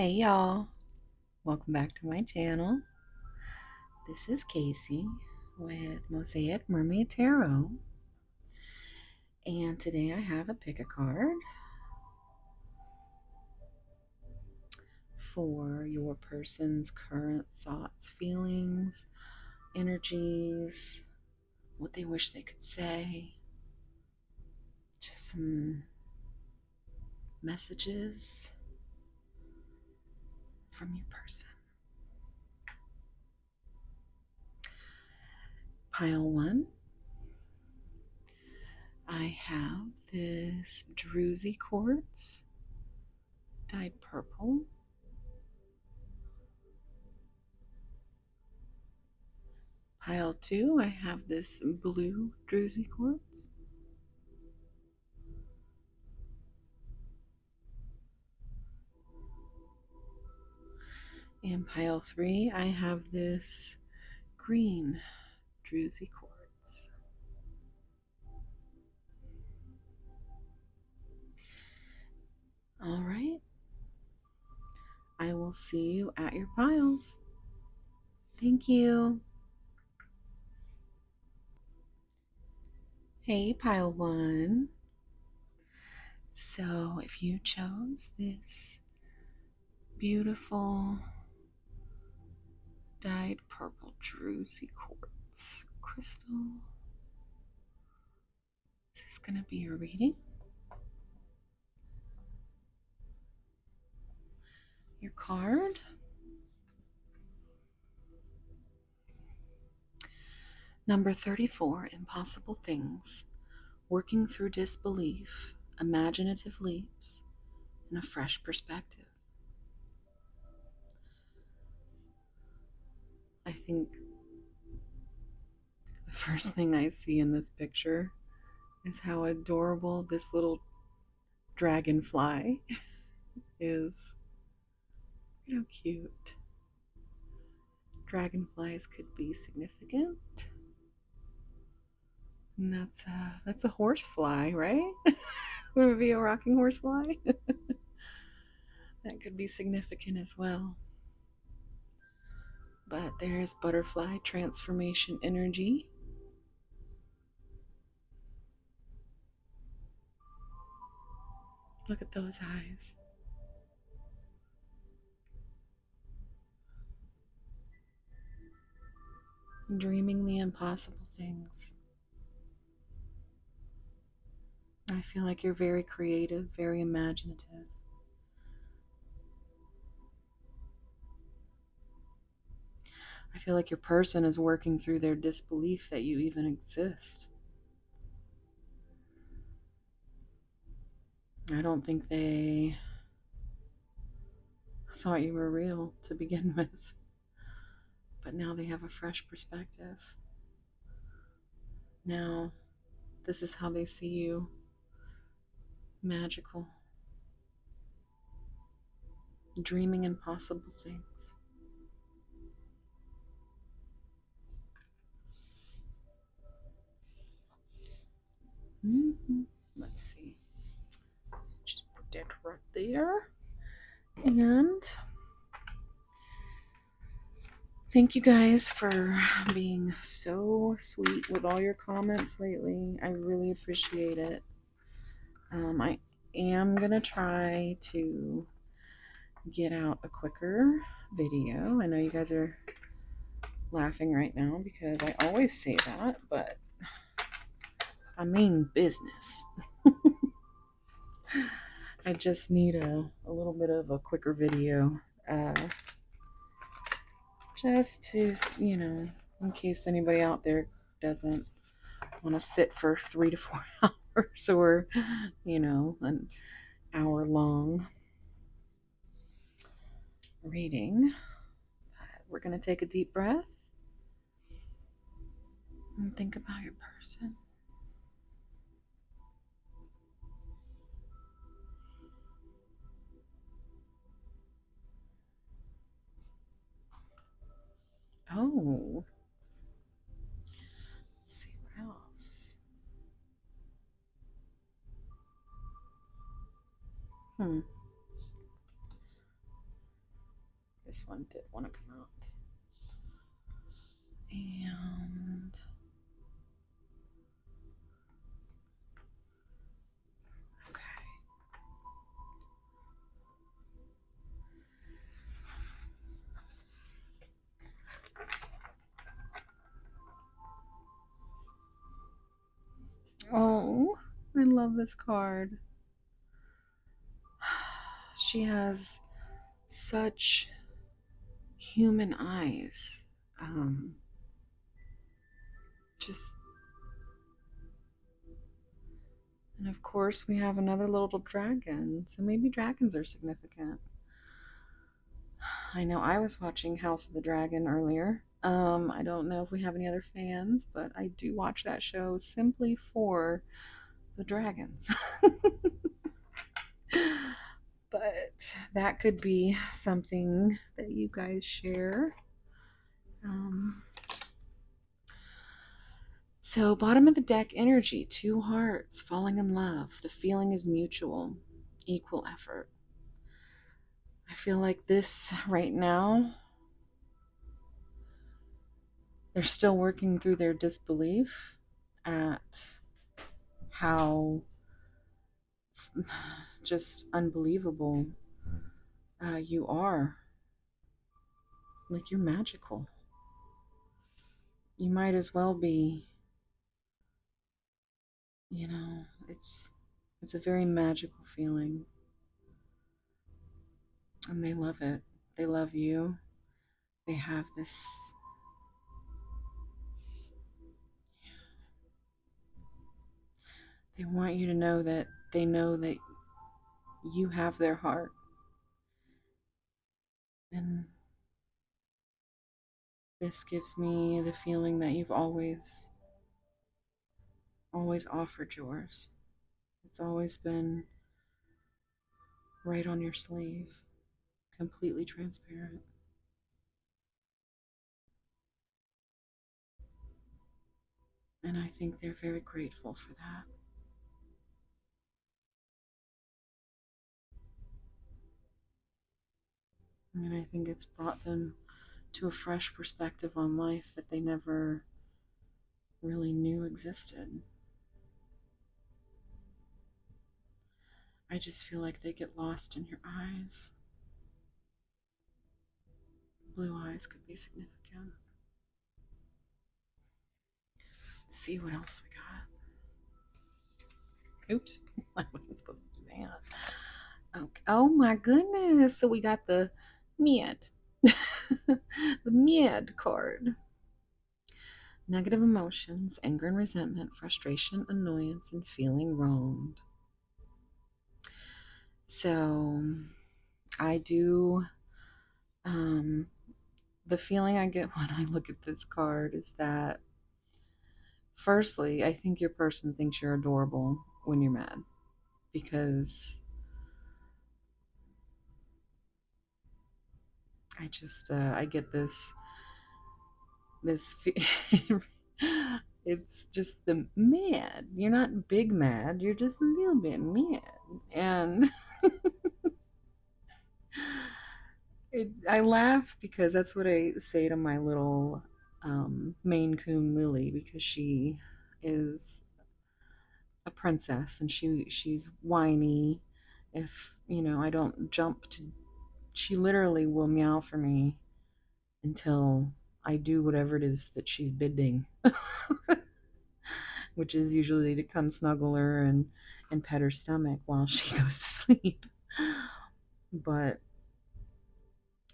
Hey y'all, welcome back to my channel. This is Casey with Mosaicmermaidtarot, and today I have a pick a card for your person's current thoughts, feelings, energies, what they wish they could say, just some messages from your person. Pile 1, I have this druzy quartz dyed purple. Pile 2, I have this blue druzy quartz. And pile 3, I have this green druzy quartz. All right. I will see you at your piles. Thank you. Hey, pile 1. So if you chose this beautiful dyed purple druzy quartz crystal, this is going to be your reading. Your card. Number 34, impossible things. Working through disbelief, imaginative leaps, and a fresh perspective. I think the first thing I see in this picture is how adorable this little dragonfly is. How cute. Dragonflies could be significant. And that's a horsefly, right? Would it be a rocking horsefly? That could be significant as well. But there's butterfly transformation energy. Look at those eyes. Dreaming the impossible things. I feel like you're very creative, very imaginative. I feel like your person is working through their disbelief that you even exist. I don't think they thought you were real to begin with, but now they have a fresh perspective. Now, this is how they see you. Magical. Dreaming impossible things. Let's see. Let's just put that right there. And thank you guys for being so sweet with all your comments lately. I really appreciate it. I am going to try to get out a quicker video. I know you guys are laughing right now because I always say that, but I mean business. I just need a little bit of a quicker video. Just to, in case anybody out there doesn't want to sit for 3 to 4 hours or, an hour long reading. We're going to take a deep breath and think about your person. Oh, let's see what else. this one did want to come out. And okay. Oh, I love this card. She has such human eyes. Just, and of course we have another little dragon, so maybe dragons are significant. I know I was watching House of the Dragon earlier. I don't know if we have any other fans, but I do watch that show simply for the dragons. But that could be something that you guys share. So, bottom of the deck energy, 2 hearts, falling in love. The feeling is mutual, equal effort. I feel like this right now, they're still working through their disbelief at how just unbelievable you are. Like, you're magical. You might as well be, you know, it's a very magical feeling. And they love it. They love you. They have this, they want you to know that they know that you have their heart. And this gives me the feeling that you've always offered yours. It's always been right on your sleeve, completely transparent. And I think they're very grateful for that. And I think it's brought them to a fresh perspective on life that they never really knew existed. I just feel like they get lost in your eyes. Blue eyes could be significant. Let's see what else we got. Oops, I wasn't supposed to do that. Okay. Oh my goodness. So we got the mid. The mid card. Negative emotions, anger and resentment, frustration, annoyance, and feeling wronged. So I do, the feeling I get when I look at this card is that, firstly, I think your person thinks you're adorable when you're mad, because I get this it's just the mad. You're not big mad, you're just a little bit mad. And I laugh because that's what I say to my little Maine Coon Lily, because she is a princess and she's whiny. If I don't jump to, she literally will meow for me until I do whatever it is that she's bidding, which is usually to come snuggle her and pet her stomach while she goes to sleep. But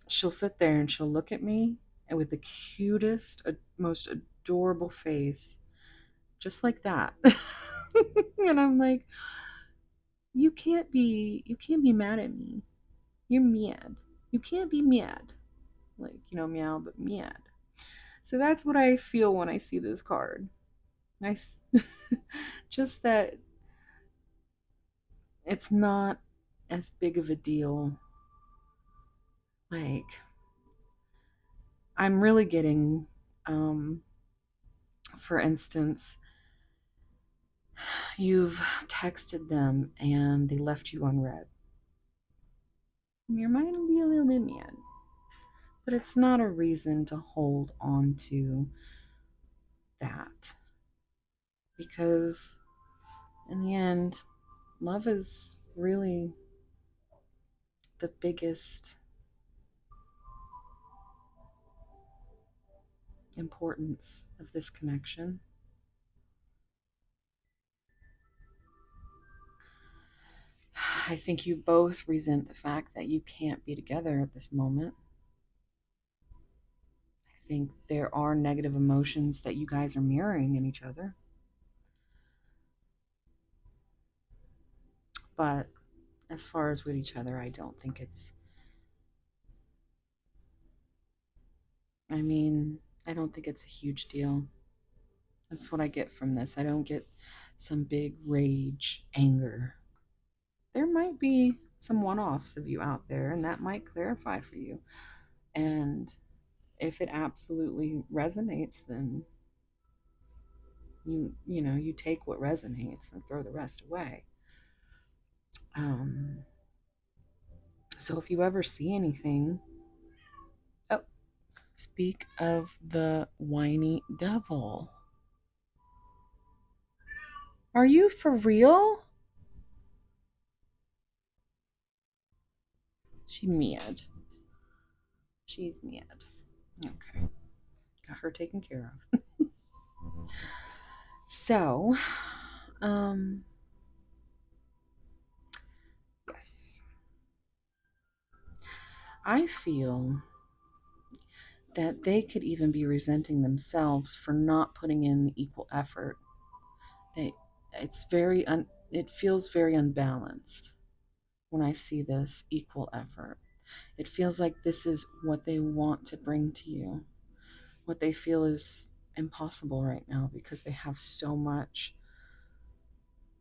she'll sit there and she'll look at me, and with the cutest, most adorable face, just like that. And I'm like, you can't be mad at me. You're mad. You can't be mad. Like, meow, but mad. So that's what I feel when I see this card. Nice. Just that it's not as big of a deal. Like, I'm really getting, for instance, you've texted them and they left you unread. Your mind will be a little bit mad. But it's not a reason to hold on to that, because in the end, love is really the biggest importance of this connection. I think you both resent the fact that you can't be together at this moment. I think there are negative emotions that you guys are mirroring in each other. But as far as with each other, I don't think it's, I mean, I don't think it's a huge deal. That's what I get from this. I don't get some big rage, anger. There might be some one offs of you out there, and that might clarify for you. And if it absolutely resonates, then you take what resonates and throw the rest away. Um, so if you ever see anything, oh, speak of the whiny devil. Are you for real? She's mad. She's mad. Okay. Got her taken care of. So, yes. I feel that they could even be resenting themselves for not putting in equal effort. It feels very unbalanced when I see this equal effort. It feels like this is what they want to bring to you, what they feel is impossible right now because they have so much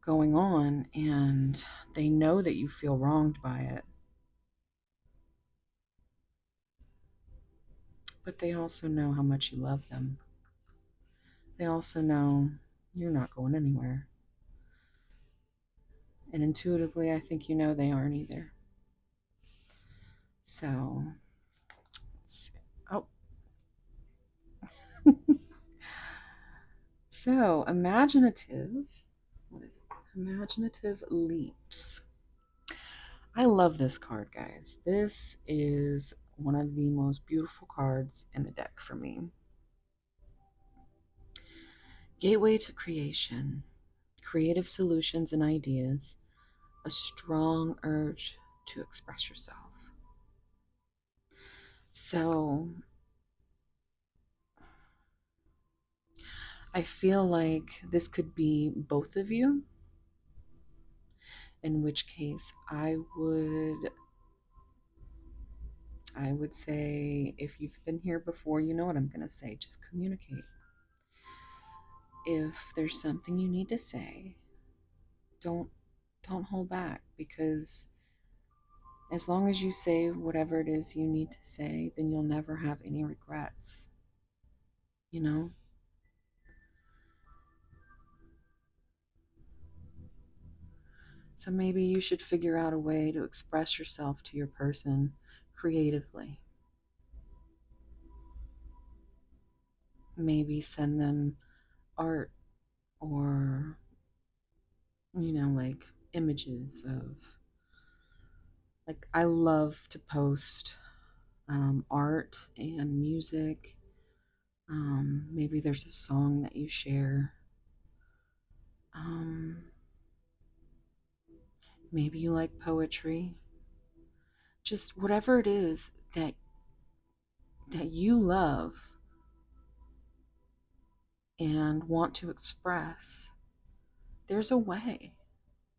going on and they know that you feel wronged by it. But they also know how much you love them. They also know you're not going anywhere. And intuitively, I think you know they aren't either. So, let's see. Oh. So, imaginative. What is it? Imaginative leaps. I love this card, guys. This is one of the most beautiful cards in the deck for me. Gateway to creation, creative solutions and ideas, a strong urge to express yourself. So, I feel like this could be both of you, in which case I would say, if you've been here before, you know what I'm going to say. Just communicate. If there's something you need to say, don't hold back, because as long as you say whatever it is you need to say, then you'll never have any regrets. You know? So maybe you should figure out a way to express yourself to your person creatively. Maybe send them art or, like images of, like, I love to post art and music. Maybe there's a song that you share. Maybe you like poetry. Just whatever it is that you love and want to express, there's a way.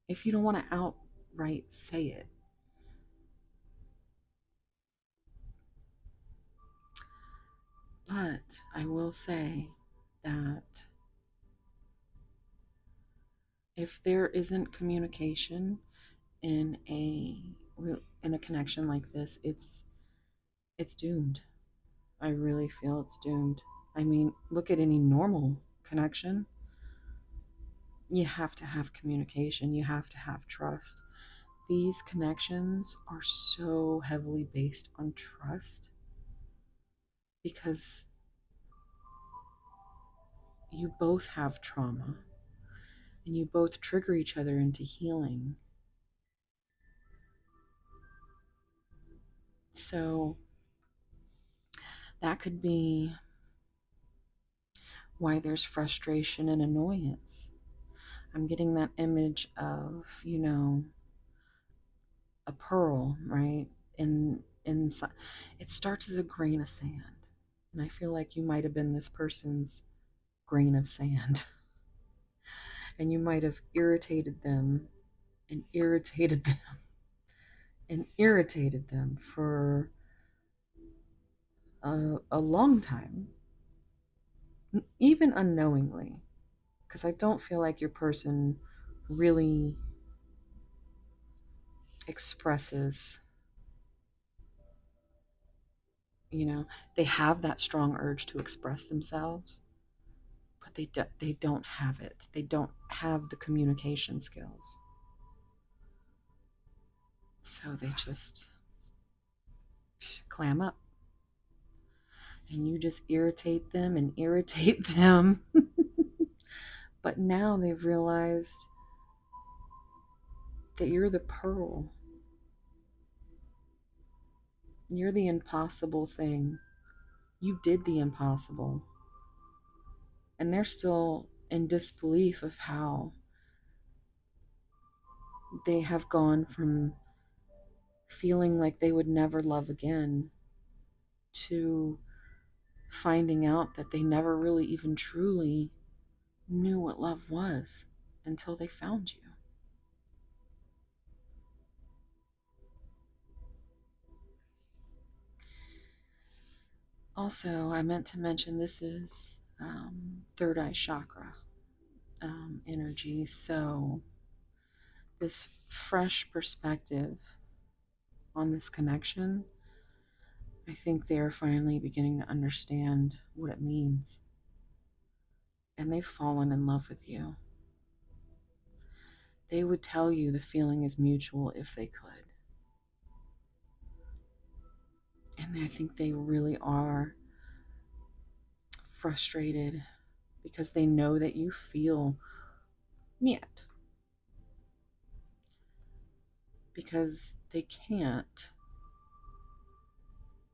If you don't want to outright say it. But I will say that if there isn't communication in a connection like this, it's doomed. I really feel it's doomed. I mean, look at any normal connection. You have to have communication. You have to have trust. These connections are so heavily based on trust because you both have trauma and you both trigger each other into healing. So that could be why there's frustration and annoyance. I'm getting that image of, a pearl, right? In it starts as a grain of sand. And I feel like you might have been this person's grain of sand. And you might have irritated them and irritated them and irritated them for a long time, even unknowingly, because I don't feel like your person really expresses, they have that strong urge to express themselves, but they don't have it. They don't have the communication skills. So they just clam up. And you just irritate them and irritate them. But now they've realized that you're the pearl. You're the impossible thing. You did the impossible. And they're still in disbelief of how they have gone from feeling like they would never love again to finding out that they never really even truly knew what love was until they found you. Also, I meant to mention this is third eye chakra energy. So this fresh perspective on this connection, I think they're finally beginning to understand what it means. And they've fallen in love with you. They would tell you the feeling is mutual if they could. And I think they really are frustrated because they know that you feel yet. Because they can't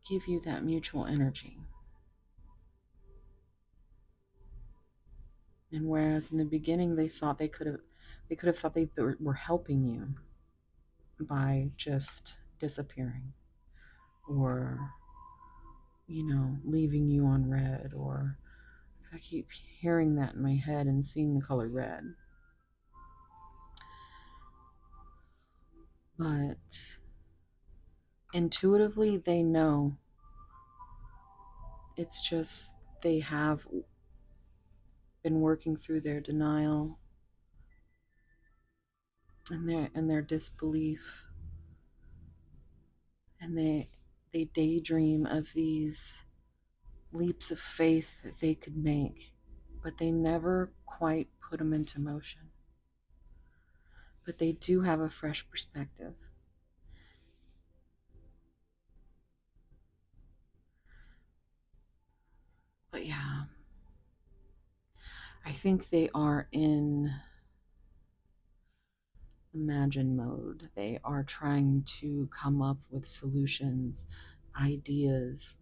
give you that mutual energy. And whereas in the beginning they thought they could have thought they were helping you by just disappearing or leaving you on red, or I keep hearing that in my head and seeing the color red. But intuitively they know it's just they have been working through their denial and their disbelief, and they daydream of these leaps of faith that they could make, but they never quite put them into motion. But they do have a fresh perspective. But yeah, I think they are in imagine mode. They are trying to come up with solutions, ideas,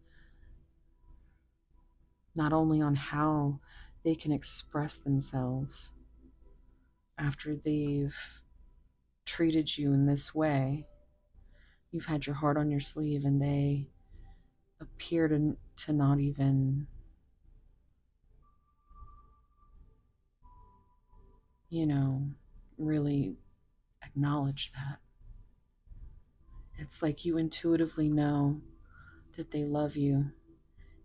not only on how they can express themselves after they've treated you in this way. You've had your heart on your sleeve and they appear to not even, really acknowledge that. It's like you intuitively know that they love you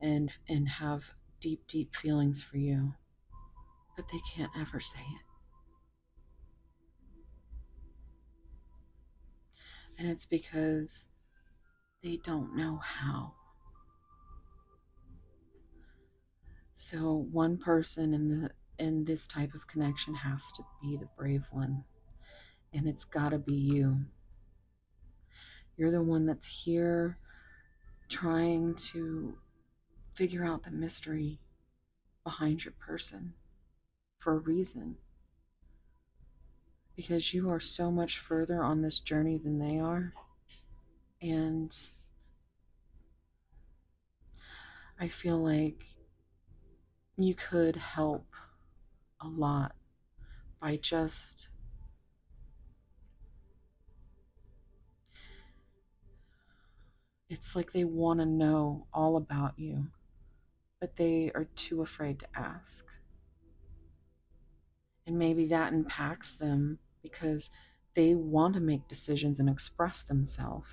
and have deep feelings for you, but they can't ever say it. And it's because they don't know how. So one person in this type of connection has to be the brave one, and it's got to be you. You're the one that's here trying to figure out the mystery behind your person for a reason. Because you are so much further on this journey than they are. And I feel like you could help a lot by just it's like they want to know all about you, but they are too afraid to ask. And maybe that impacts them because they want to make decisions and express themselves,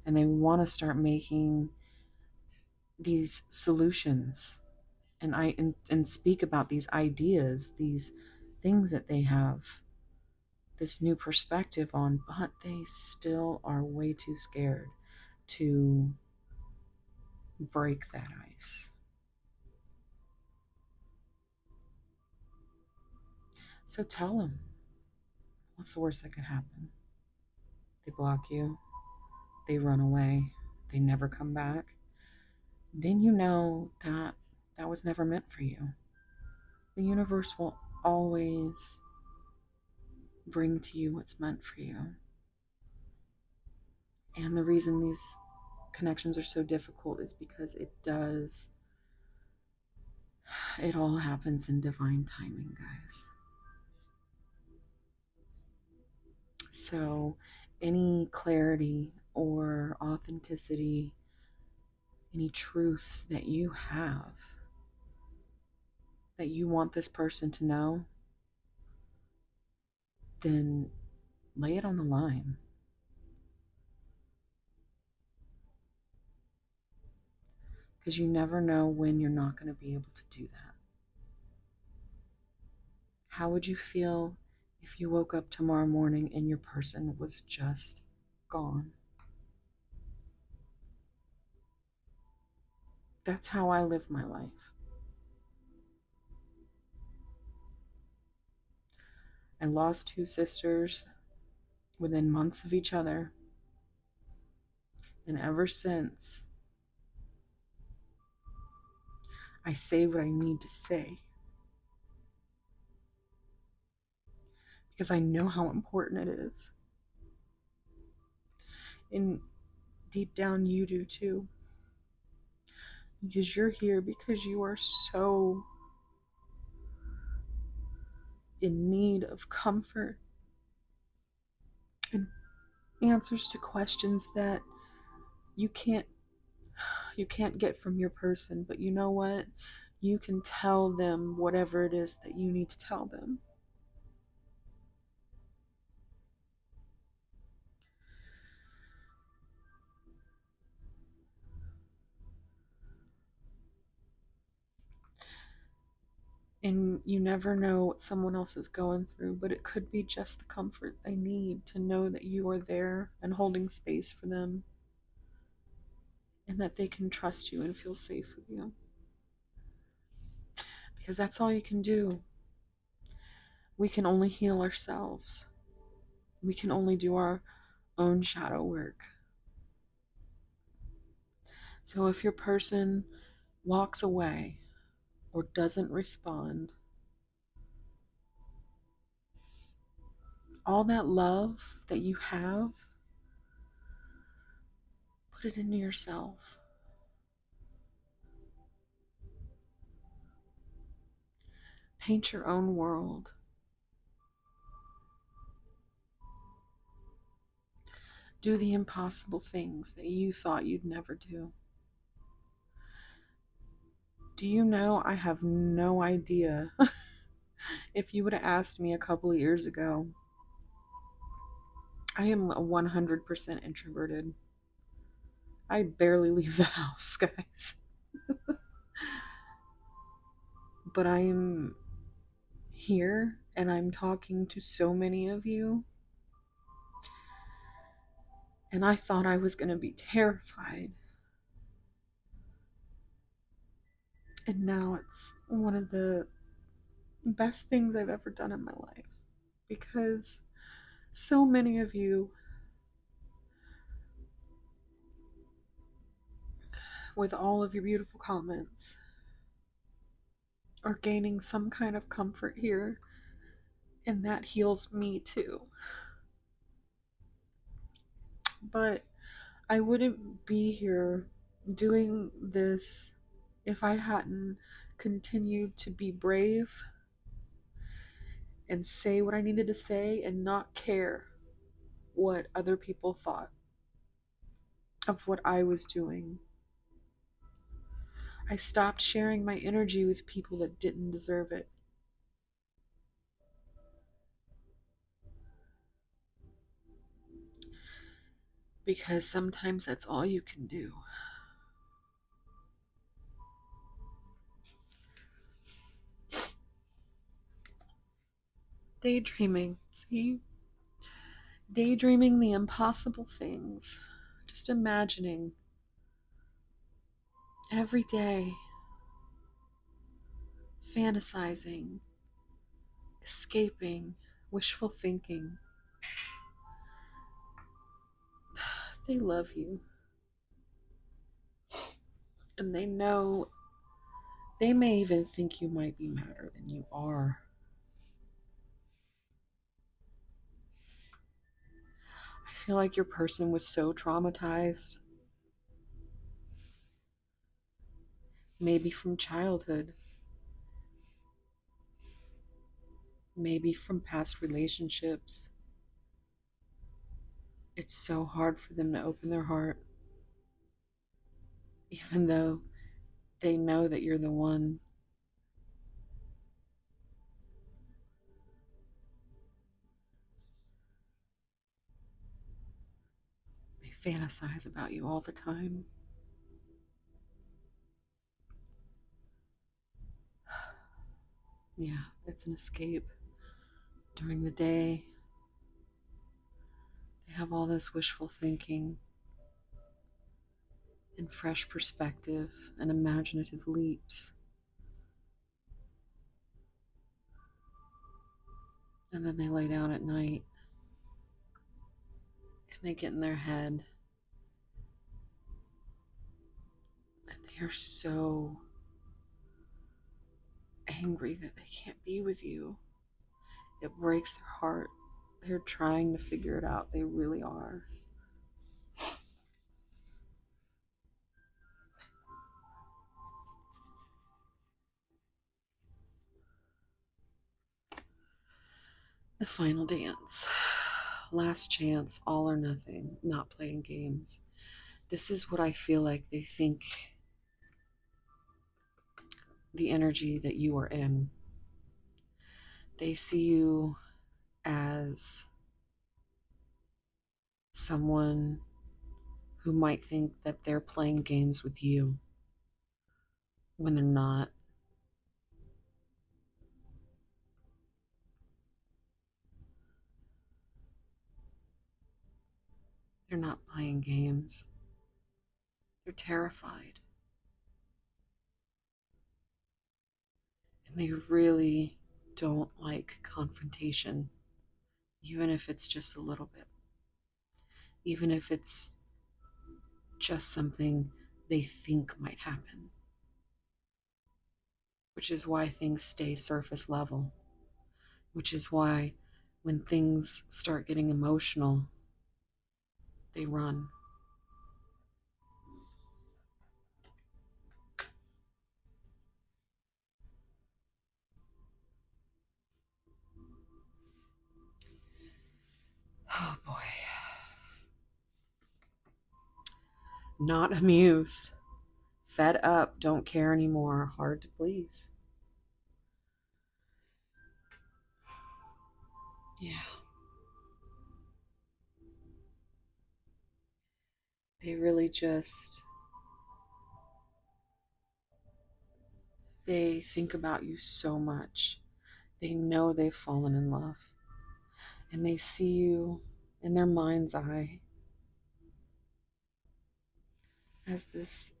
and they want to start making these solutions and speak about these ideas, these things that they have this new perspective on, but they still are way too scared to break that ice. So tell them, what's the worst that could happen? They block you, they run away, they never come back. Then you know that that was never meant for you. The universe will always bring to you what's meant for you. And the reason these connections are so difficult is because it all happens in divine timing, guys. So any clarity or authenticity, any truths that you have that you want this person to know, then lay it on the line. Because you never know when you're not going to be able to do that. How would you feel if you woke up tomorrow morning and your person was just gone? That's how I live my life. I lost 2 sisters within months of each other. And ever since, I say what I need to say. Because I know how important it is. And deep down, you do too. Because you're here because you are so in need of comfort and answers to questions that you can't get from your person. But you know what? You can tell them whatever it is that you need to tell them. And you never know what someone else is going through, but it could be just the comfort they need to know that you are there and holding space for them, and that they can trust you and feel safe with you. Because that's all you can do. We can only heal ourselves. We can only do our own shadow work. So if your person walks away or doesn't respond, all that love that you have, put it into yourself. Paint your own world. Do the impossible things that you thought you'd never do. Do you know, I have no idea. If you would have asked me a couple of years ago, I am 100% introverted. I barely leave the house, guys. But I am here and I'm talking to so many of you. And I thought I was going to be terrified. And now it's one of the best things I've ever done in my life. Because so many of you with all of your beautiful comments are gaining some kind of comfort here, and that heals me too. But I wouldn't be here doing this if I hadn't continued to be brave and say what I needed to say and not care what other people thought of what I was doing. I stopped sharing my energy with people that didn't deserve it. Because sometimes that's all you can do. Daydreaming, see? Daydreaming the impossible things. Just imagining every day, fantasizing, escaping, wishful thinking. They love you. And they know, they may even think you might be madder than you are. I feel like your person was so traumatized. Maybe from childhood. Maybe from past relationships. It's so hard for them to open their heart. Even though they know that you're the one. They fantasize about you all the time. Yeah, it's an escape. During the day, they have all this wishful thinking and fresh perspective and imaginative leaps. And then they lay down at night and they get in their head and they are so angry that they can't be with you. It breaks their heart. They're trying to figure it out. They really are. The final dance. Last chance, all or nothing, not playing games. This is what I feel like they think the energy that you are in. They see you as someone who might think that they're playing games with you when they're not. They're not playing games. They're terrified. And they really don't like confrontation, even if it's just a little bit. Even if it's just something they think might happen. Which is why things stay surface level. Which is why when things start getting emotional, they run. Oh boy. Not amused. Fed up, don't care anymore, hard to please. Yeah. They really just, they think about you so much. They know they've fallen in love. And they see you in their mind's eye as this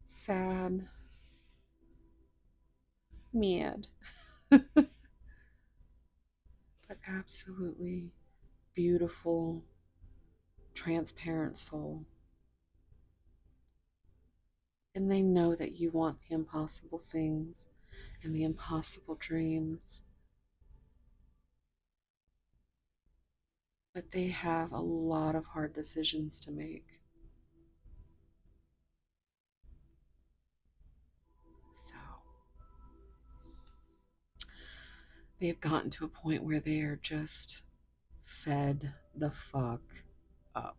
sad, mad, but absolutely beautiful, transparent soul. And they know that you want the impossible things and the impossible dreams. But they have a lot of hard decisions to make. So they've gotten to a point where they are just fed the fuck up.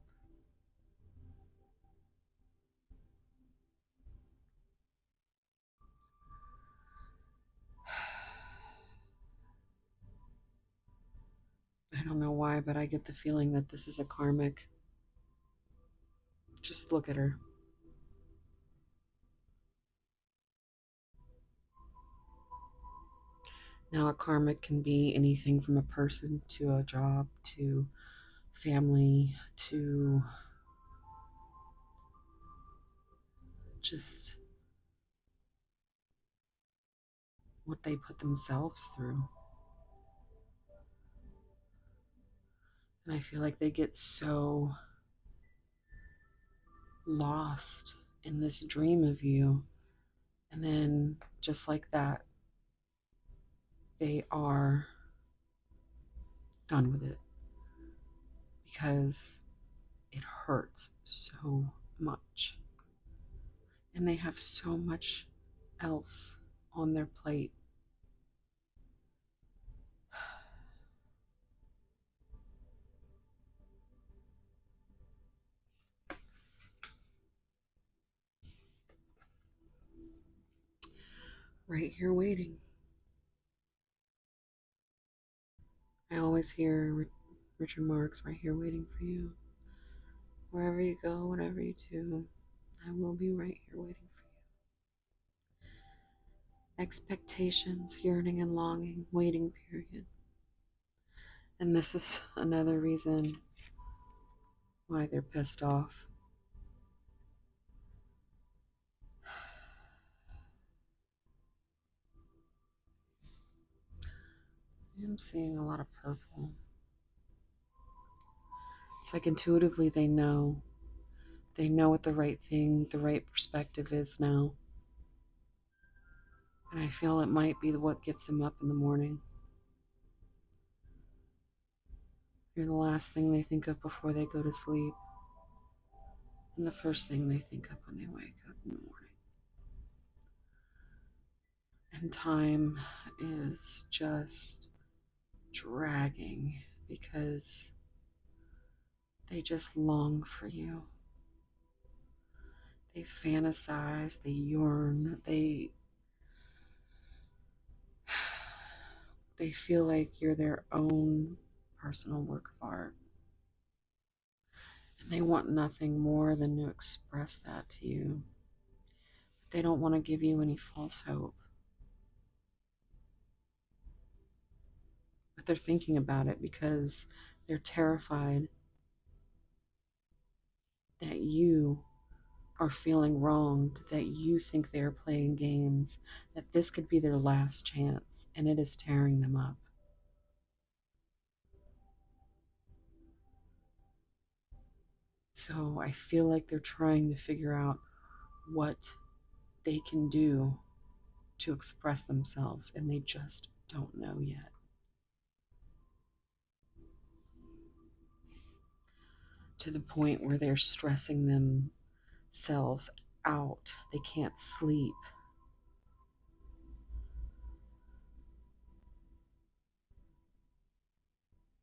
I don't know why, but I get the feeling that this is a karmic. Just look at her. Now, a karmic can be anything from a person to a job to family to just what they put themselves through. And I feel like they get so lost in this dream of you. And then, just like that, they are done with it because it hurts so much. And they have so much else on their plate. Right here waiting. I always hear Richard Marx, right here waiting for you. Wherever you go, whatever you do, I will be right here waiting for you. Expectations, yearning and longing, waiting period. And this is another reason why they're pissed off. I'm seeing a lot of purple. It's like intuitively they know. They know what the right thing, the right perspective is now. And I feel it might be what gets them up in the morning. You're the last thing they think of before they go to sleep. And the first thing they think of when they wake up in the morning. And time is just dragging because they just long for you. They fantasize, they yearn, they feel like you're their own personal work of art. And they want nothing more than to express that to you. But they don't want to give you any false hope. But they're thinking about it because they're terrified that you are feeling wronged, that you think they're playing games, that this could be their last chance, and it is tearing them up. So I feel like they're trying to figure out what they can do to express themselves, and they just don't know yet. To the point where they're stressing themselves out. They can't sleep.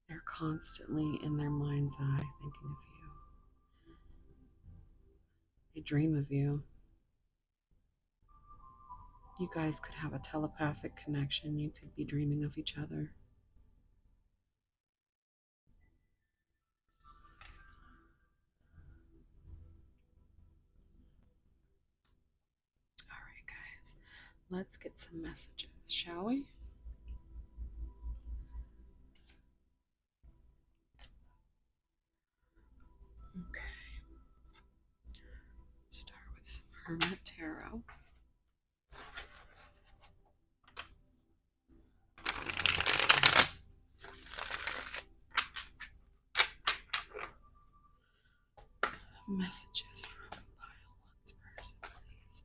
They're constantly in their mind's eye thinking of you. They dream of you. You guys could have a telepathic connection. You could be dreaming of each other. All right, guys. Let's get some messages, shall we? Okay. Start with some Hermit Tarot. Messages from a pile one's person, please.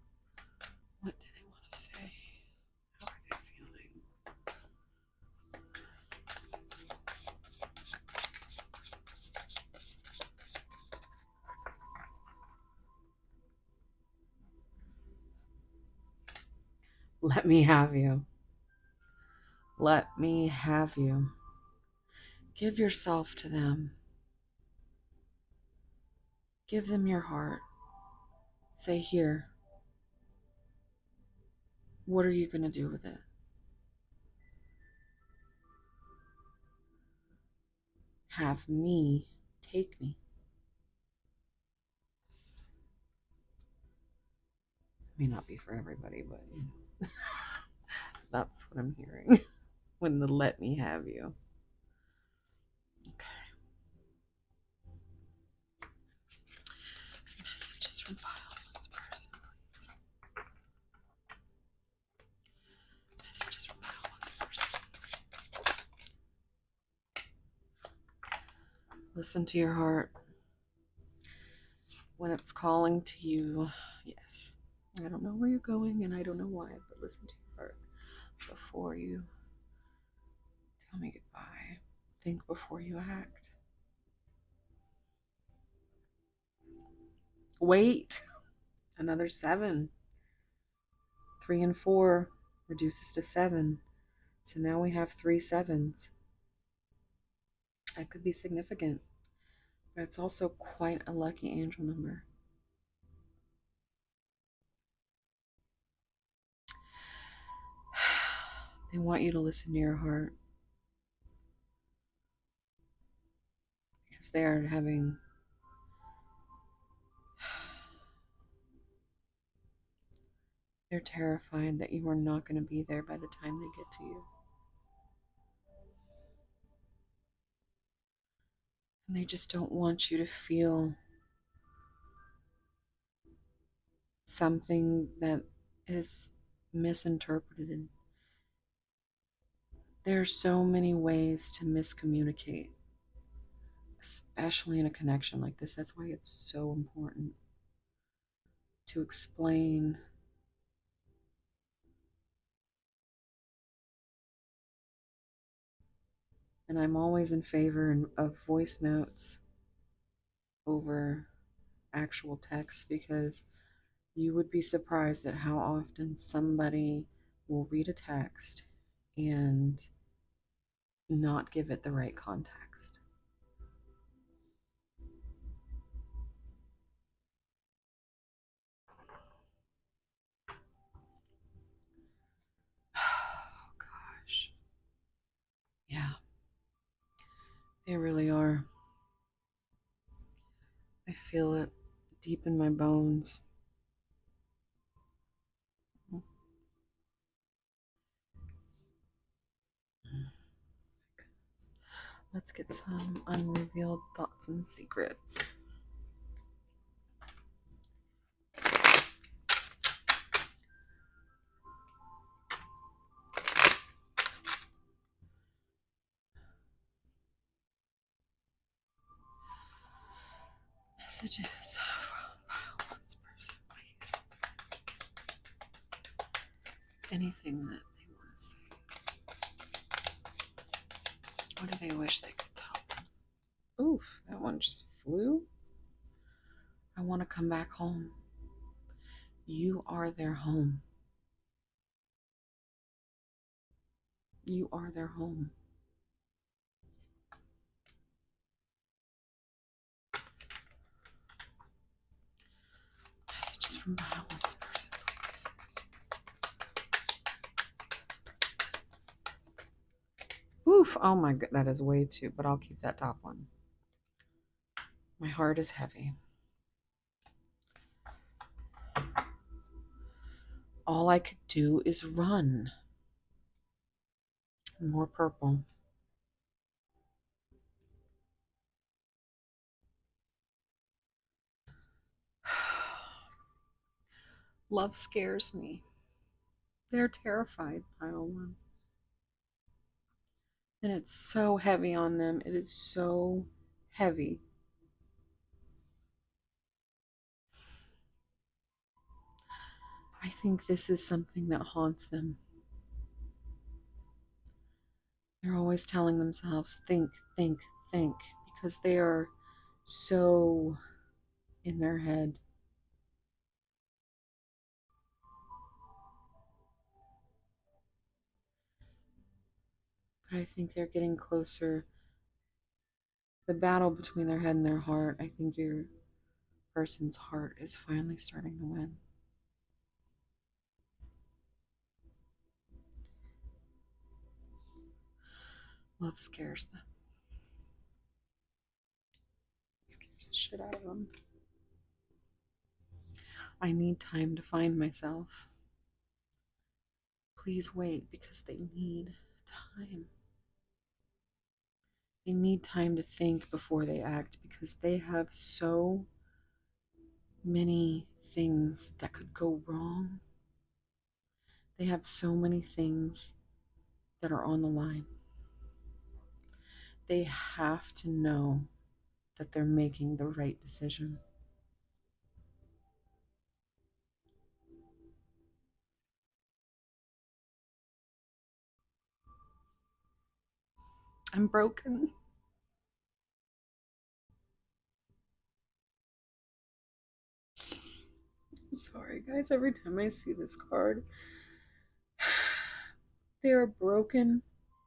Let me have you. Let me have you. Give yourself to them. Give them your heart. Say, here, what are you going to do with it? Have me take me. May not be for everybody, but you know, that's what I'm hearing when the let me have you. Okay. Messages from Pile One's person, please. Messages from Pile One's person. Listen to your heart when it's calling to you. Yes. I don't know where you're going and I don't know why, but listen to your heart before you tell me goodbye. Think before you act. Wait. Another 7. 3 and 4 reduces to 7. So now we have 3 7s. That could be significant. But it's also quite a lucky angel number. They want you to listen to your heart. Because they are having... They're terrified that you are not going to be there by the time they get to you. And they just don't want you to feel something that is misinterpreted. There are so many ways to miscommunicate, especially in a connection like this. That's why it's so important to explain. And I'm always in favor of voice notes over actual text, because you would be surprised at how often somebody will read a text and not give it the right context. Oh gosh. Yeah. They really are. I feel it deep in my bones. Let's get some unrevealed thoughts and secrets. Messages from one's person, please. Anything that they want to say. What do they wish they could tell them? Oof, that one just flew. I want to come back home. You are their home. You are their home. Messages from the one's person, please. Oof, oh my god, that is way too, but I'll keep that top one. My heart is heavy. All I could do is run. More purple. Love scares me. They're terrified, pile one. And it's so heavy on them. It is so heavy. I think this is something that haunts them. They're always telling themselves, think, think, think, because they are so in their head. I think they're getting closer. The battle between their head and their heart, I think your person's heart is finally starting to win. Love scares them. Scares the shit out of them. I need time to find myself. Please wait, because they need time. They need time to think before they act, because they have so many things that could go wrong. They have so many things that are on the line. They have to know that they're making the right decision. I'm broken. I'm sorry, guys. Every time I see this card, they are broken.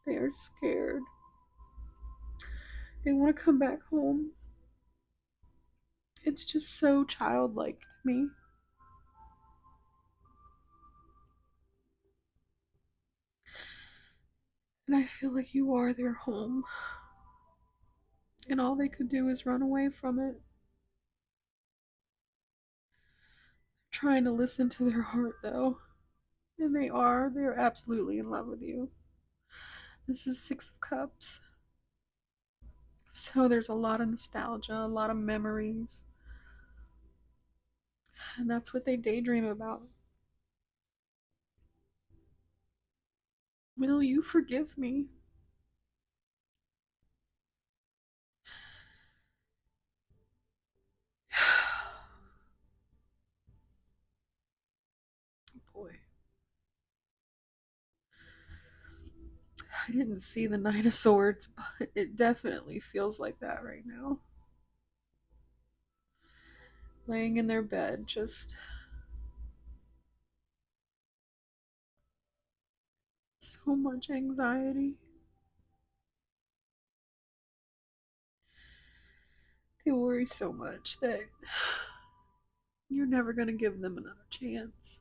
They are scared. They want to come back home. It's just so childlike to me. And I feel like you are their home. And all they could do is run away from it. Trying to listen to their heart, though. And they're absolutely in love with you. This is Six of Cups. So there's a lot of nostalgia, a lot of memories. And that's what they daydream about. Will you forgive me? Boy. I didn't see the Nine of Swords, but it definitely feels like that right now. Laying in their bed, just so much anxiety. They worry so much that you're never going to give them another chance,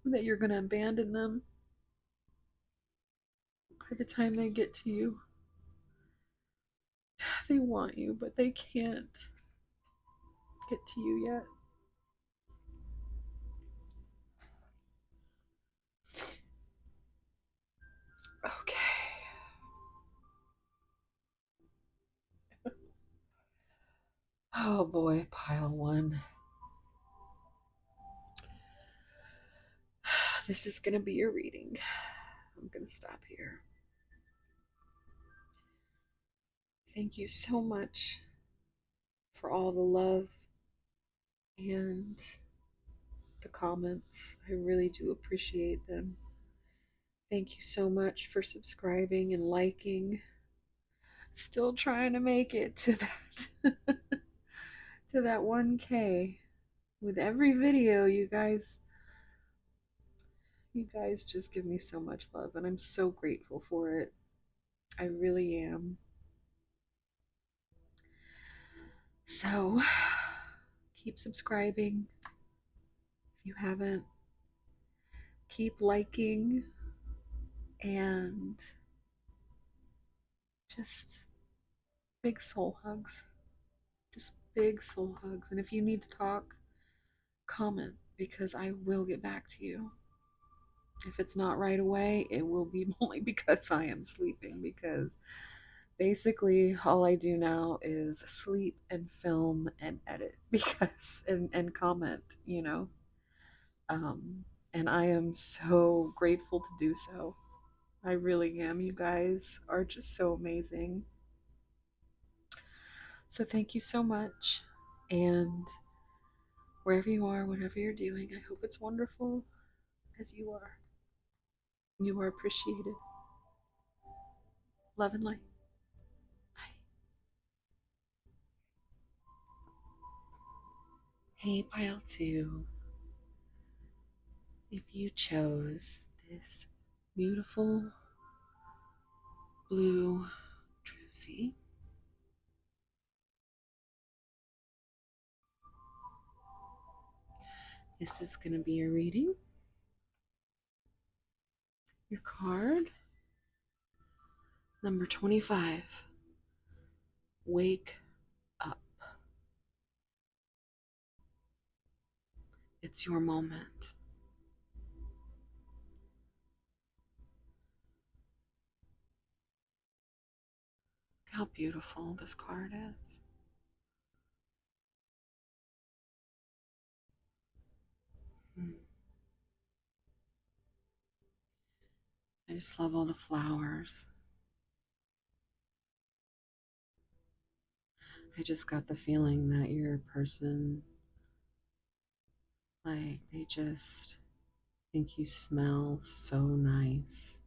that you're going to abandon them by the time they get to you. They want you, but they can't get to you yet. Okay. Oh boy, pile one. This is going to be your reading. I'm going to stop here. Thank you so much for all the love and the comments. I really do appreciate them. Thank you so much for subscribing and liking. Still trying to make it to that to that 1K. With every video, you guys just give me so much love, and I'm so grateful for it. I really am. So, keep subscribing if you haven't. Keep liking, and just big soul hugs. Just big soul hugs. And if you need to talk, comment, because I will get back to you. If it's not right away, it will be only because I am sleeping, because basically all I do now is sleep and film and edit because and comment, and I am so grateful to do so. I really am. You guys are just so amazing. So thank you so much, and wherever you are, whatever you're doing, I hope it's wonderful as you are. You are appreciated. Love and light. Bye. Hey, pile two. If you chose this beautiful blue druzy. This is going to be a reading. Your card, number 25. Wake up. It's your moment. How beautiful this card is. I just love all the flowers. I just got the feeling that you're a person, like, they just think you smell so nice.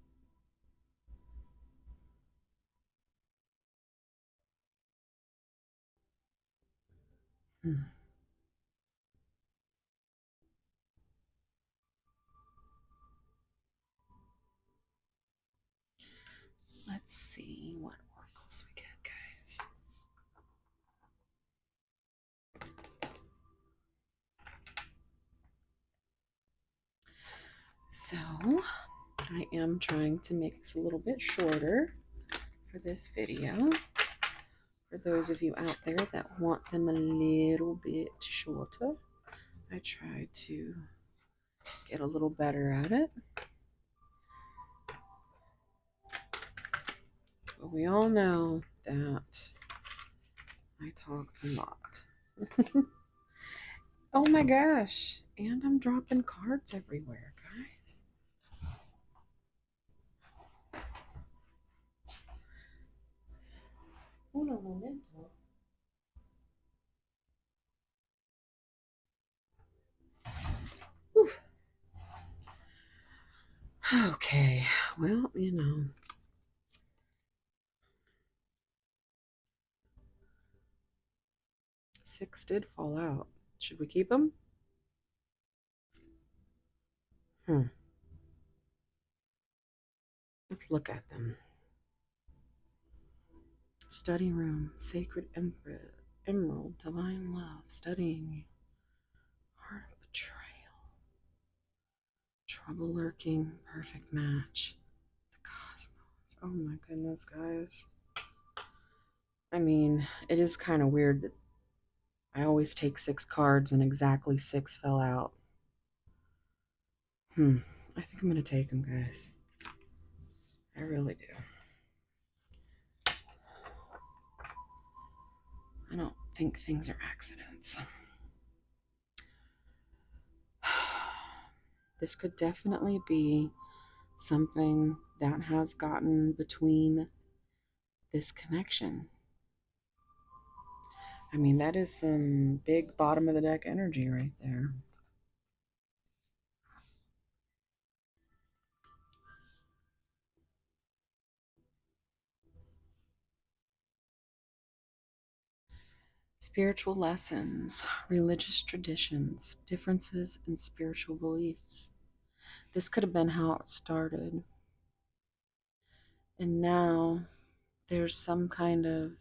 Let's see what oracles we get, guys. So, I am trying to make this a little bit shorter for this video. For those of you out there that want them a little bit shorter, I try to get a little better at it. But we all know that I talk a lot. Oh my gosh. And I'm dropping cards everywhere, guys. Uno momento. Whew. Okay, well, you know. Six did fall out. Should we keep them? Let's look at them. Study room, sacred emerald, divine love, studying, heart of betrayal, trouble lurking, perfect match, the cosmos. Oh my goodness, guys. I mean, it is kind of weird that I always take 6 cards and exactly 6 fell out. I think I'm going to take them, guys. I really do. I don't think things are accidents. This could definitely be something that has gotten between this connection. I mean, that is some big bottom of the deck energy right there. Spiritual lessons, religious traditions, differences in spiritual beliefs. This could have been how it started. And now there's some kind of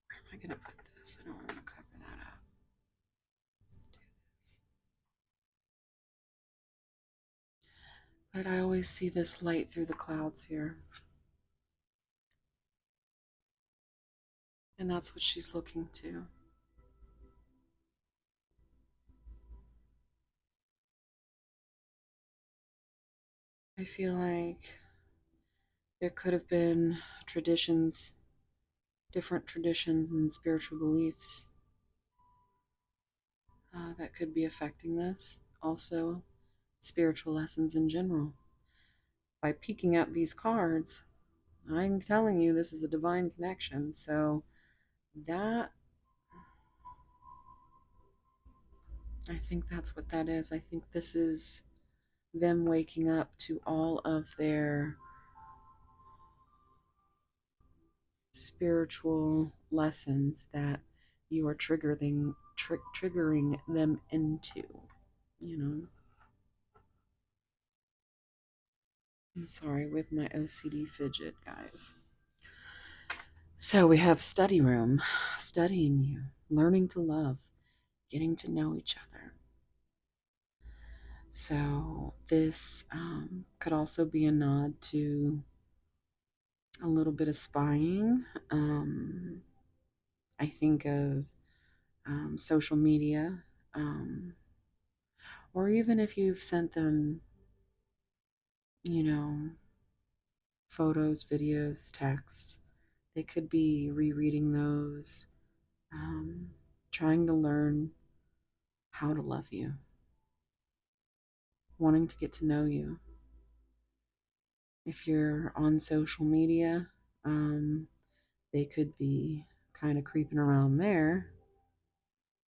where am I going to put this? I don't want to cover that up. Let's do this. But I always see this light through the clouds here. And that's what she's looking to. I feel like there could have been traditions, different traditions and spiritual beliefs that could be affecting this. Also, spiritual lessons in general. By peeking out these cards, I'm telling you this is a divine connection. So that, I think that's what that is. I think this is them waking up to all of their spiritual lessons that you are triggering them into, you know. I'm sorry, with my OCD fidget, guys. So we have study room, studying you, learning to love, getting to know each other. So this could also be a nod to a little bit of spying. I think of social media, or even if you've sent them, you know, photos, videos, texts, they could be rereading those, um, trying to learn how to love you, wanting to get to know you. If you're on social media, they could be kind of creeping around there,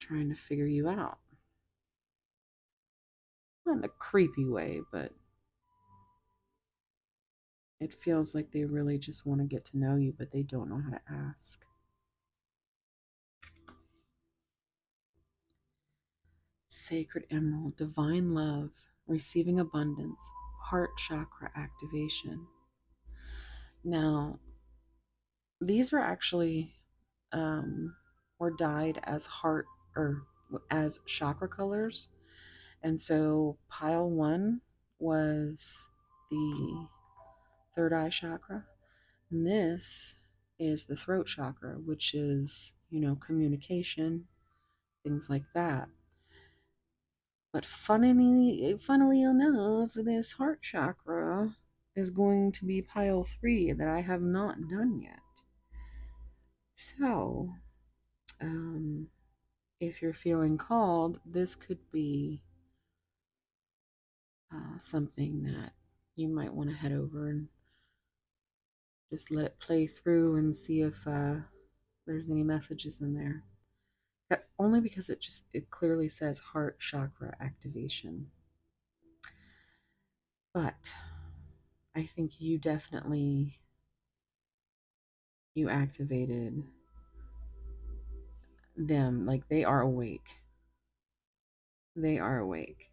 trying to figure you out. Not in a creepy way, but it feels like they really just want to get to know you, but they don't know how to ask. Sacred emerald, divine love, receiving abundance, heart chakra activation. Now, these are actually were dyed as heart or as chakra colors. And so pile one was the third eye chakra. And this is the throat chakra, which is, communication, things like that. But funnily enough, this heart chakra is going to be pile 3 that I have not done yet. So, if you're feeling called, this could be something that you might want to head over and just let it play through and see if there's any messages in there. Only because it clearly says heart chakra activation. But I think you activated them. Like, they are awake. They are awake.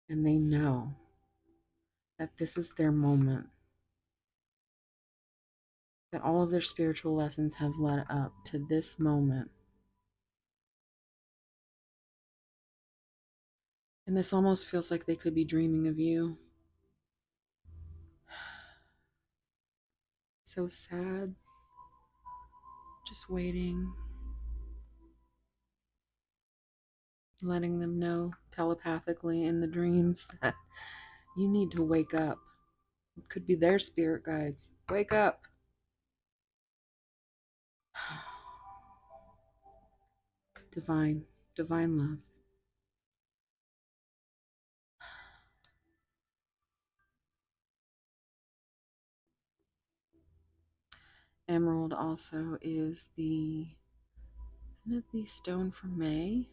And they know that this is their moment. That all of their spiritual lessons have led up to this moment. And this almost feels like they could be dreaming of you. So sad. Just waiting. Letting them know telepathically in the dreams that you need to wake up. It could be their spirit guides. Wake up. Divine love. Emerald also is isn't it the stone for May?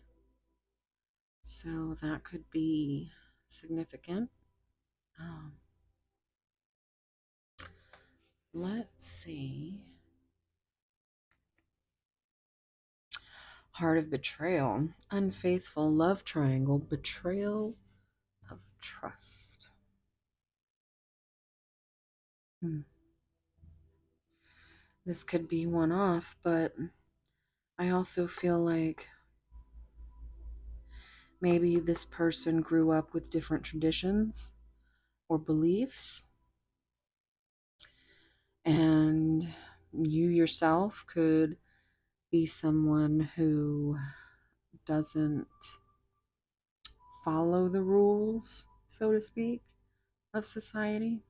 So that could be significant. Um, let's see. Heart of betrayal, unfaithful love triangle, betrayal of trust. This could be one off, but I also feel like maybe this person grew up with different traditions or beliefs, and you yourself could be someone who doesn't follow the rules, so to speak, of society.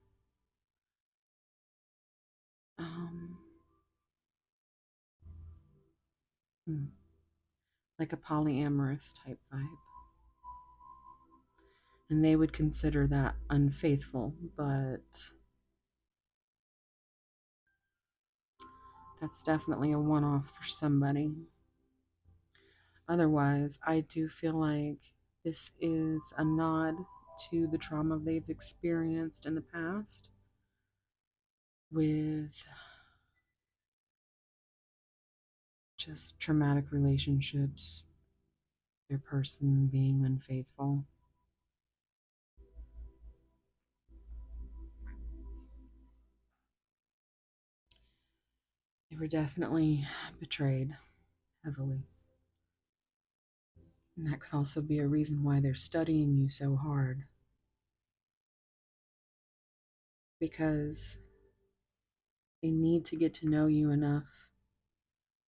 Um, like a polyamorous type vibe. And they would consider that unfaithful, but that's definitely a one off for somebody. Otherwise, I do feel like this is a nod to the trauma they've experienced in the past with just traumatic relationships, their person being unfaithful. They were definitely betrayed heavily. And that could also be a reason why they're studying you so hard. Because they need to get to know you enough.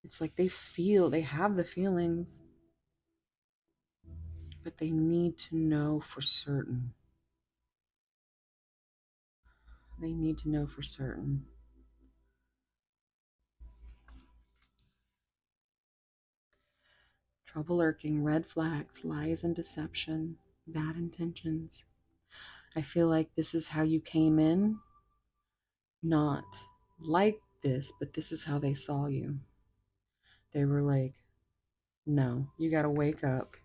It's like they have the feelings, but they need to know for certain. They need to know for certain. Trouble lurking, red flags, lies and deception, bad intentions. I feel like this is how you came in, not like this, but this is how they saw you. They were like, no, you got to wake up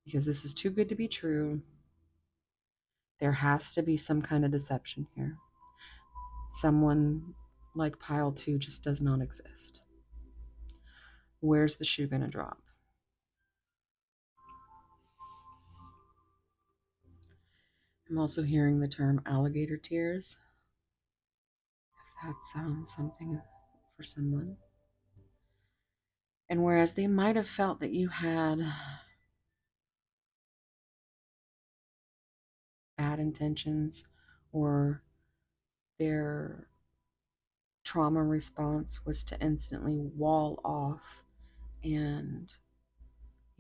because this is too good to be true. There has to be some kind of deception here. Someone like pile 2 just does not exist. Where's the shoe going to drop? I'm also hearing the term alligator tears. If that's something for someone. And whereas they might have felt that you had bad intentions, or their trauma response was to instantly wall off and,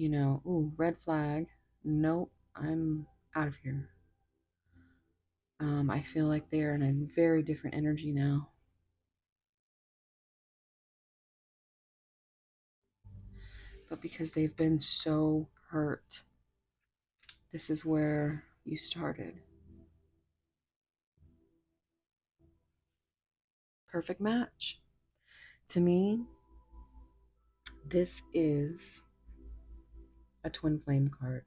ooh, red flag. Nope, I'm out of here. I feel like they are in a very different energy now. But because they've been so hurt, this is where you started. Perfect match. To me, this is a twin flame card.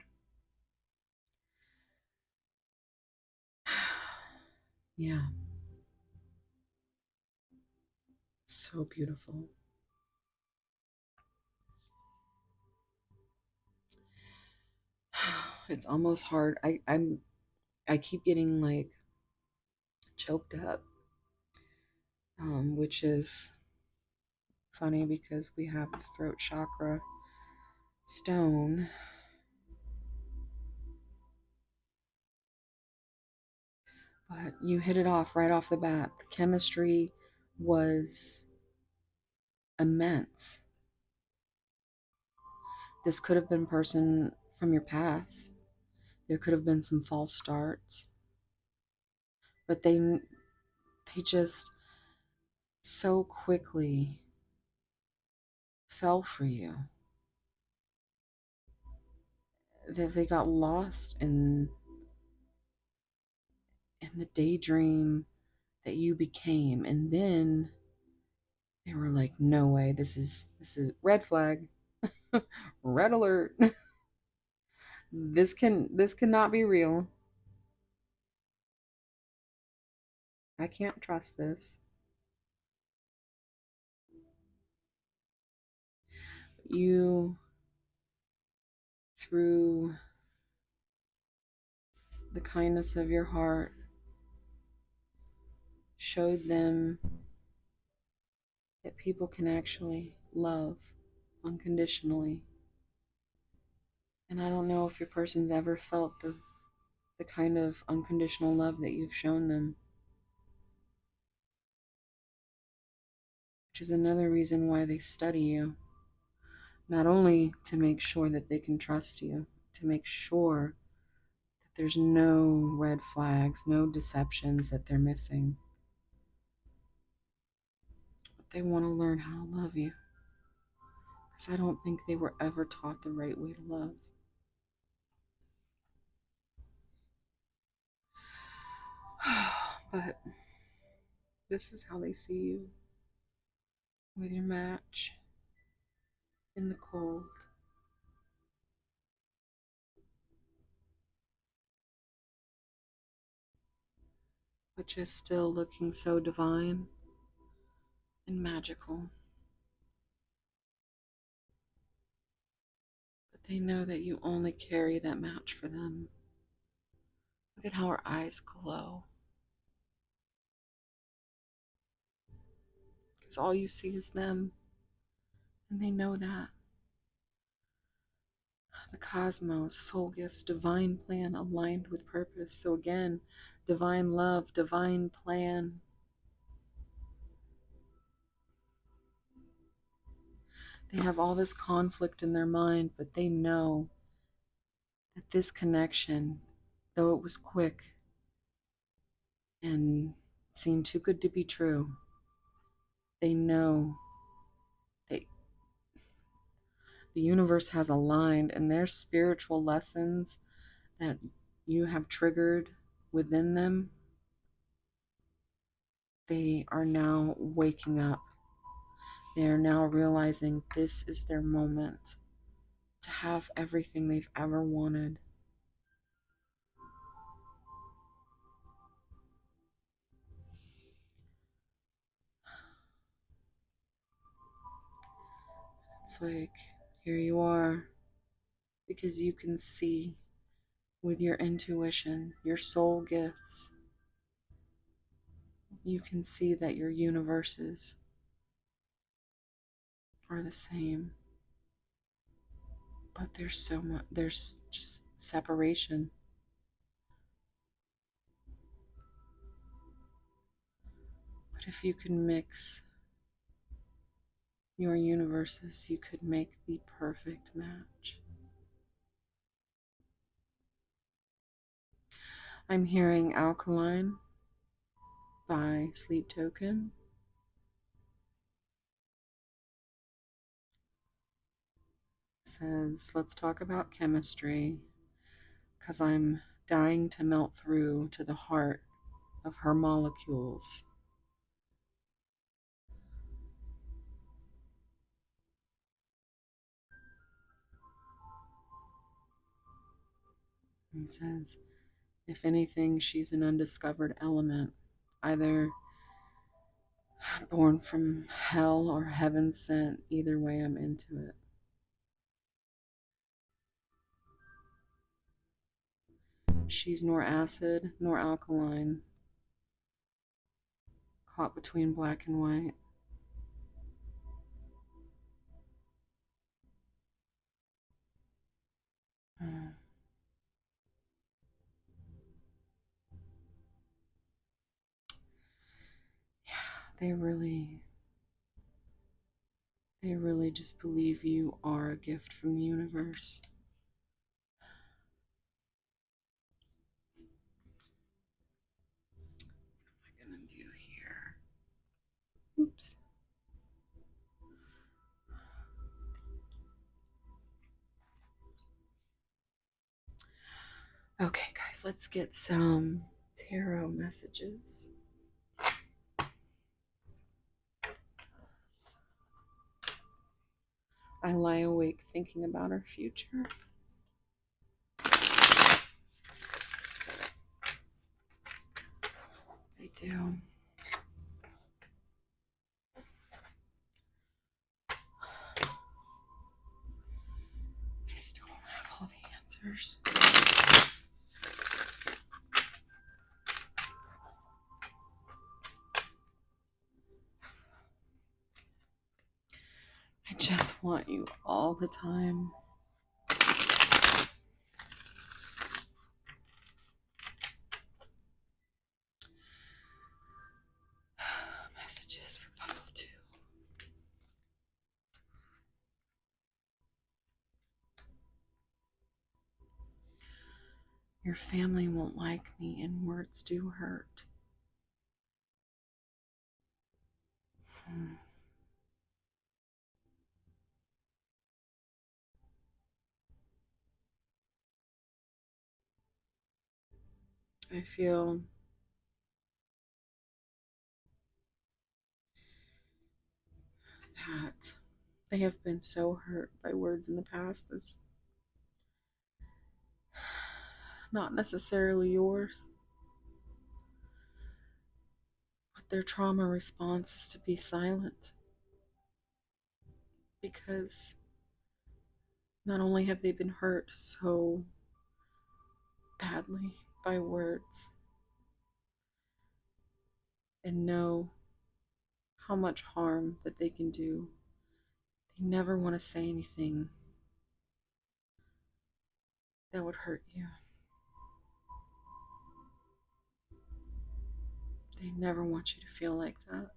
Yeah. It's so beautiful. It's almost hard. I keep getting like choked up, which is funny because we have the throat chakra stone. But you hit it off right off the bat. The chemistry was immense. This could have been a person from your past. There could have been some false starts. But they just so quickly fell for you that they got lost in the daydream that you became. And then they were like, no way, this is red flag. Red alert. This cannot be real. I can't trust this. You, through the kindness of your heart, showed them that people can actually love unconditionally. And I don't know if your person's ever felt the kind of unconditional love that you've shown them. Which is another reason why they study you. Not only to make sure that they can trust you, to make sure that there's no red flags, no deceptions that they're missing. But they want to learn how to love you. Because I don't think they were ever taught the right way to love. But this is how they see you. With your match in the cold. But just still looking so divine and magical. But they know that you only carry that match for them. Look at how her eyes glow. because all you see is them, and they know that. The cosmos, soul gifts, divine plan aligned with purpose. So again, divine love, divine plan. They have all this conflict in their mind, but they know that this connection, though it was quick and seemed too good to be true, they know that the universe has aligned, and their spiritual lessons that you have triggered within them, they are now waking up. They are now realizing this is their moment to have everything they've ever wanted. It's like, here you are, because you can see with your intuition, your soul gifts, you can see that your universes are the same. But there's just separation. But if you can mix your universes, you could make the perfect match. I'm hearing Alkaline by Sleep Token. It says, let's talk about chemistry, because I'm dying to melt through to the heart of her molecules. He says, if anything, she's an undiscovered element, either born from hell or heaven sent. Either way, I'm into it. She's nor acid nor alkaline, caught between black and white. They really just believe you are a gift from the universe. What am I gonna do here? Oops. Okay, guys, let's get some tarot messages. I lie awake thinking about our future. I do. I still don't have all the answers. I just want you all the time. Messages for bubble 2. Your family won't like me, and words do hurt. I feel that they have been so hurt by words in the past that's not necessarily yours, but their trauma response is to be silent, because not only have they been hurt so badly by words and know how much harm that they can do. They never want to say anything that would hurt you. They never want you to feel like that.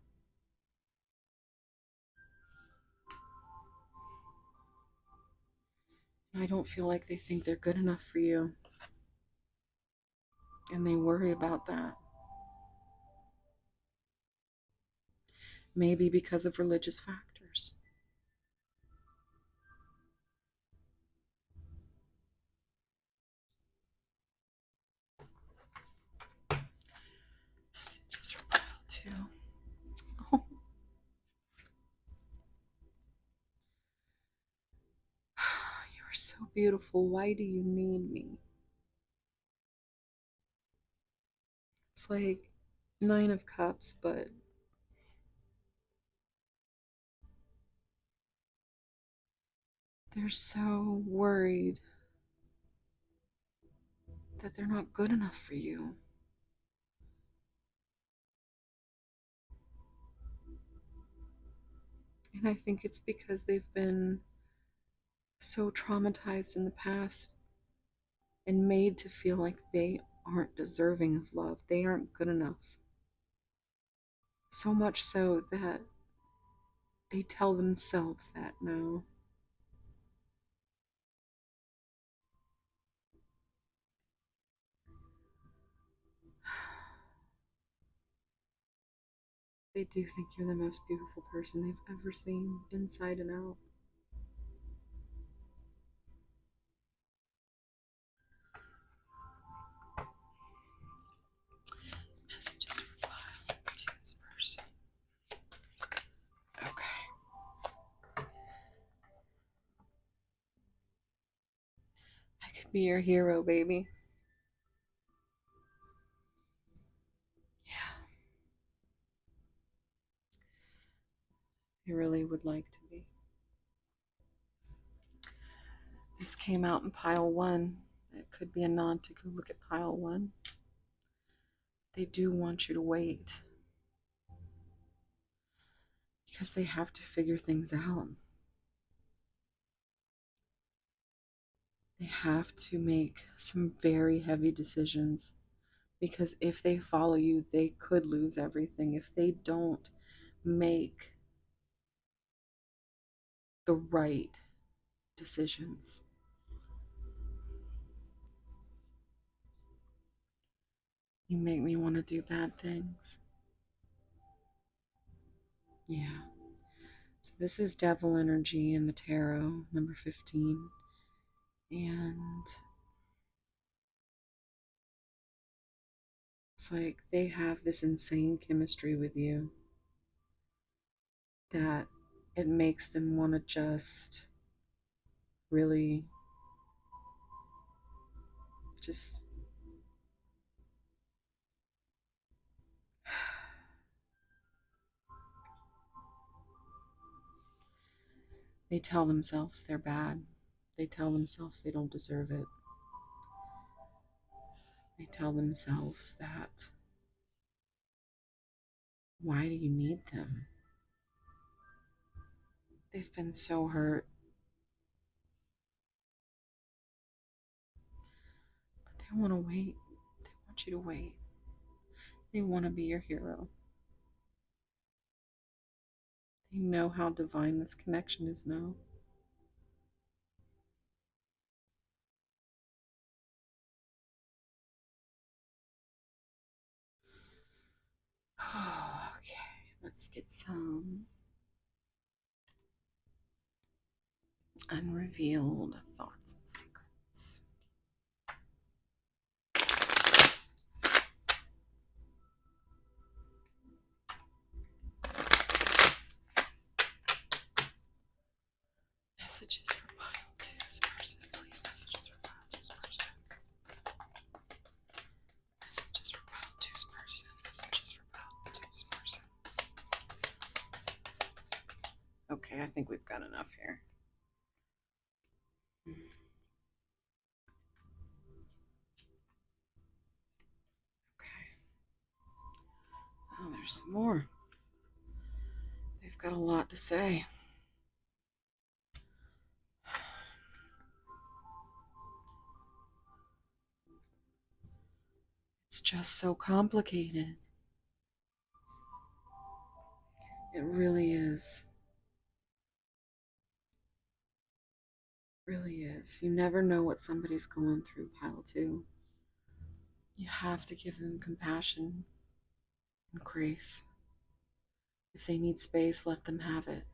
I don't feel like they think they're good enough for you. And they worry about that. Maybe because of religious factors. Messages for pile 2. Oh. You are so beautiful. Why do you need me? It's like 9 of Cups, but they're so worried that they're not good enough for you. And I think it's because they've been so traumatized in the past and made to feel like they aren't deserving of love. They aren't good enough. So much so that they tell themselves that now. They do think you're the most beautiful person they've ever seen, inside and out. Messages for pile 2's person. Okay. I could be your hero, baby. Yeah. I really would like to be. This came out in pile 1. It could be a nod to go look at pile 1. They do want you to wait because they have to figure things out. They have to make some very heavy decisions because if they follow you, they could lose everything. If they don't make the right decisions. You make me want to do bad things. Yeah. So this is devil energy in the tarot, number 15. And it's like they have this insane chemistry with you that it makes them want to just really just they tell themselves they're bad. They tell themselves they don't deserve it. They tell themselves that why do you need them? They've been so hurt. But they want to wait. They want you to wait. They want to be your hero. They know how divine this connection is now. Okay, let's get some unrevealed thoughts and secrets. Messages for pile 2's person. Please, messages for pile 2's person. Messages for pile 2's person. Messages for pile 2's person. Okay, I think we've got enough here. Okay. Oh, there's some more. got a lot to say. It's just so complicated. It really is. It really is. You never know what somebody's going through, pile two. You have to give them compassion and grace. If they need space, let them have it.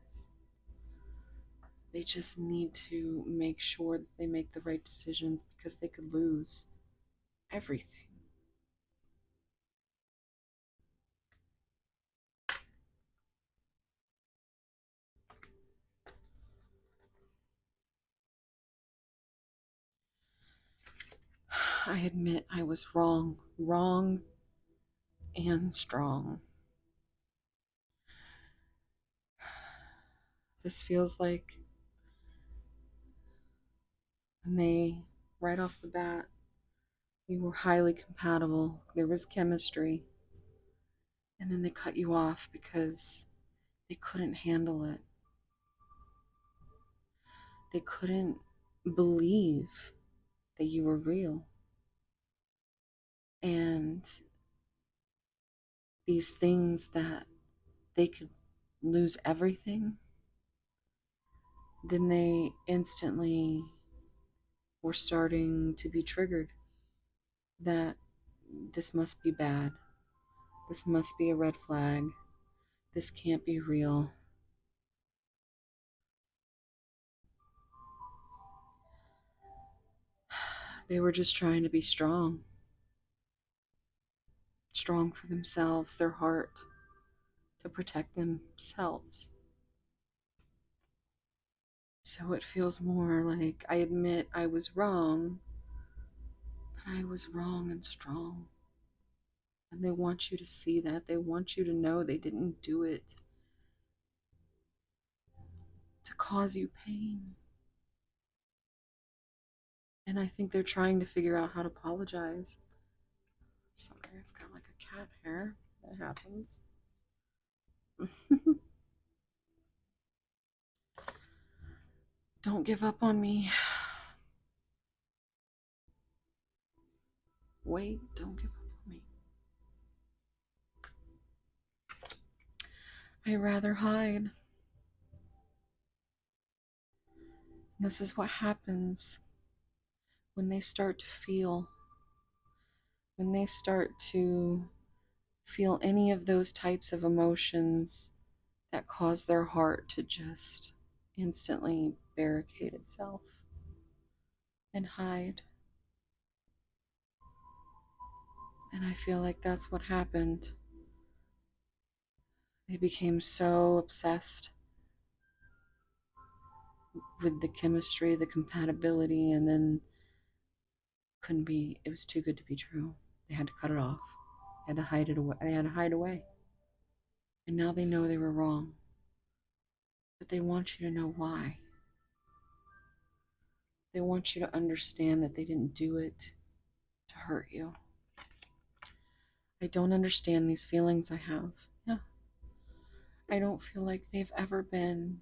They just need to make sure that they make the right decisions, because they could lose everything. I admit I was wrong and strong. This feels like when they, right off the bat, you were highly compatible, there was chemistry, and then they cut you off because they couldn't handle it. They couldn't believe that you were real. And these things that they could lose everything, then they instantly were starting to be triggered that this must be bad. This must be a red flag. This can't be real. They were just trying to be strong. Strong for themselves, their heart, to protect themselves. So it feels more like, I admit I was wrong, but I was wrong and strong. And they want you to see that. They want you to know they didn't do it to cause you pain. And I think they're trying to figure out how to apologize. Sorry, I've got like a cat hair. That happens. Don't give up on me. Wait, don't give up on me. I'd rather hide. This is what happens when they start to feel, when they start to feel any of those types of emotions that cause their heart to just instantly barricade itself and hide. And I feel like that's what happened. They became so obsessed with the chemistry, the compatibility, and then couldn't be, it was too good to be true. They had to cut it off. They had to hide it away. They had to hide away. And now they know they were wrong. But they want you to know why. They want you to understand that they didn't do it to hurt you. I don't understand these feelings I have. Yeah. I don't feel like they've ever been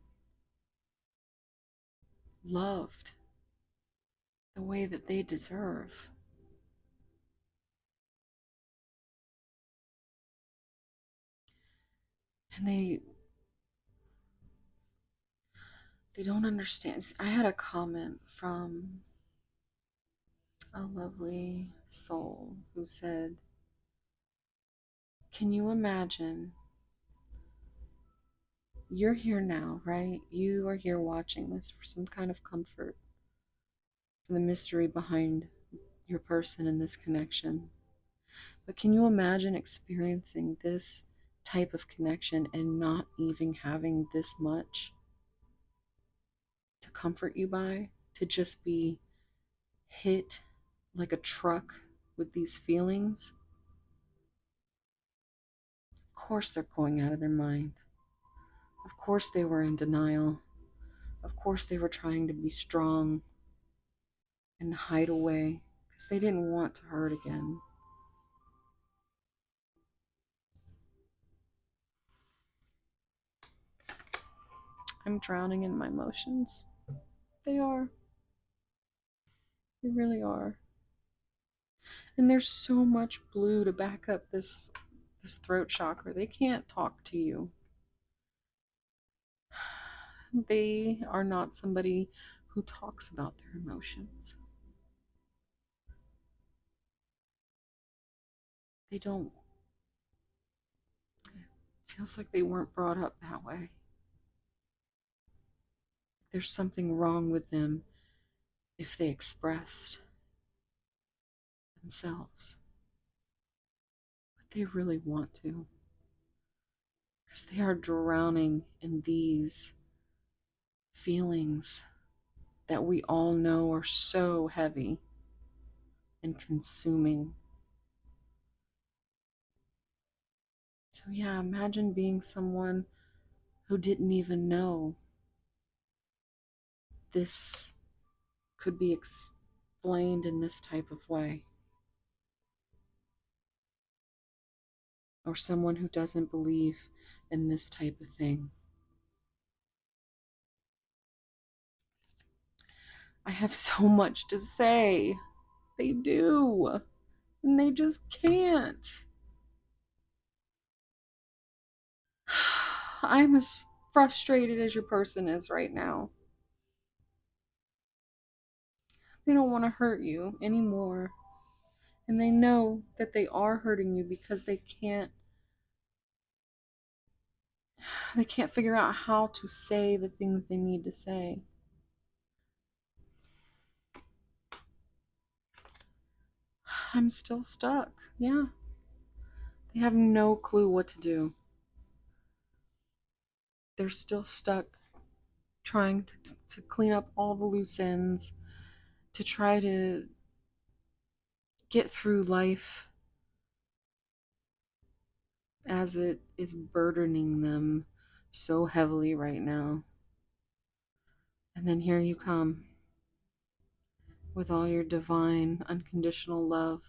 loved the way that they deserve. And they don't understand. I had a comment from a lovely soul who said, can you imagine, you're here now, right? You are here watching this for some kind of comfort, for the mystery behind your person and this connection. But can you imagine experiencing this type of connection and not even having this much to comfort you by, to just be hit like a truck with these feelings? Of course they're going out of their mind. Of course they were in denial. Of course they were trying to be strong and hide away because they didn't want to hurt again. I'm drowning in my emotions. They are. They really are. And there's so much blue to back up this throat chakra. They can't talk to you. They are not somebody who talks about their emotions. They don't. It feels like they weren't brought up that way. There's something wrong with them if they expressed themselves. But they really want to. Because they are drowning in these feelings that we all know are so heavy and consuming. So, yeah, imagine being someone who didn't even know this could be explained in this type of way. Or someone who doesn't believe in this type of thing. I have so much to say. They do. And they just can't. I'm as frustrated as your person is right now. They don't want to hurt you anymore. And they know that they are hurting you because they can't figure out how to say the things they need to say. I'm still stuck. Yeah. They have no clue what to do. They're still stuck trying to clean up all the loose ends, to try to get through life as it is burdening them so heavily right now. And then here you come with all your divine, unconditional love.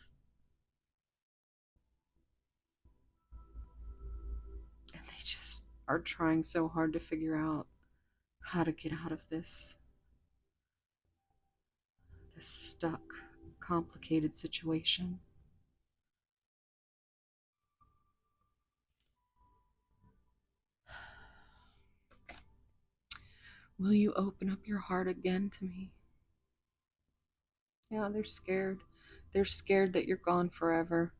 And they just are trying so hard to figure out how to get out of this stuck, complicated situation. Will you open up your heart again to me? Yeah, they're scared. They're scared that you're gone forever.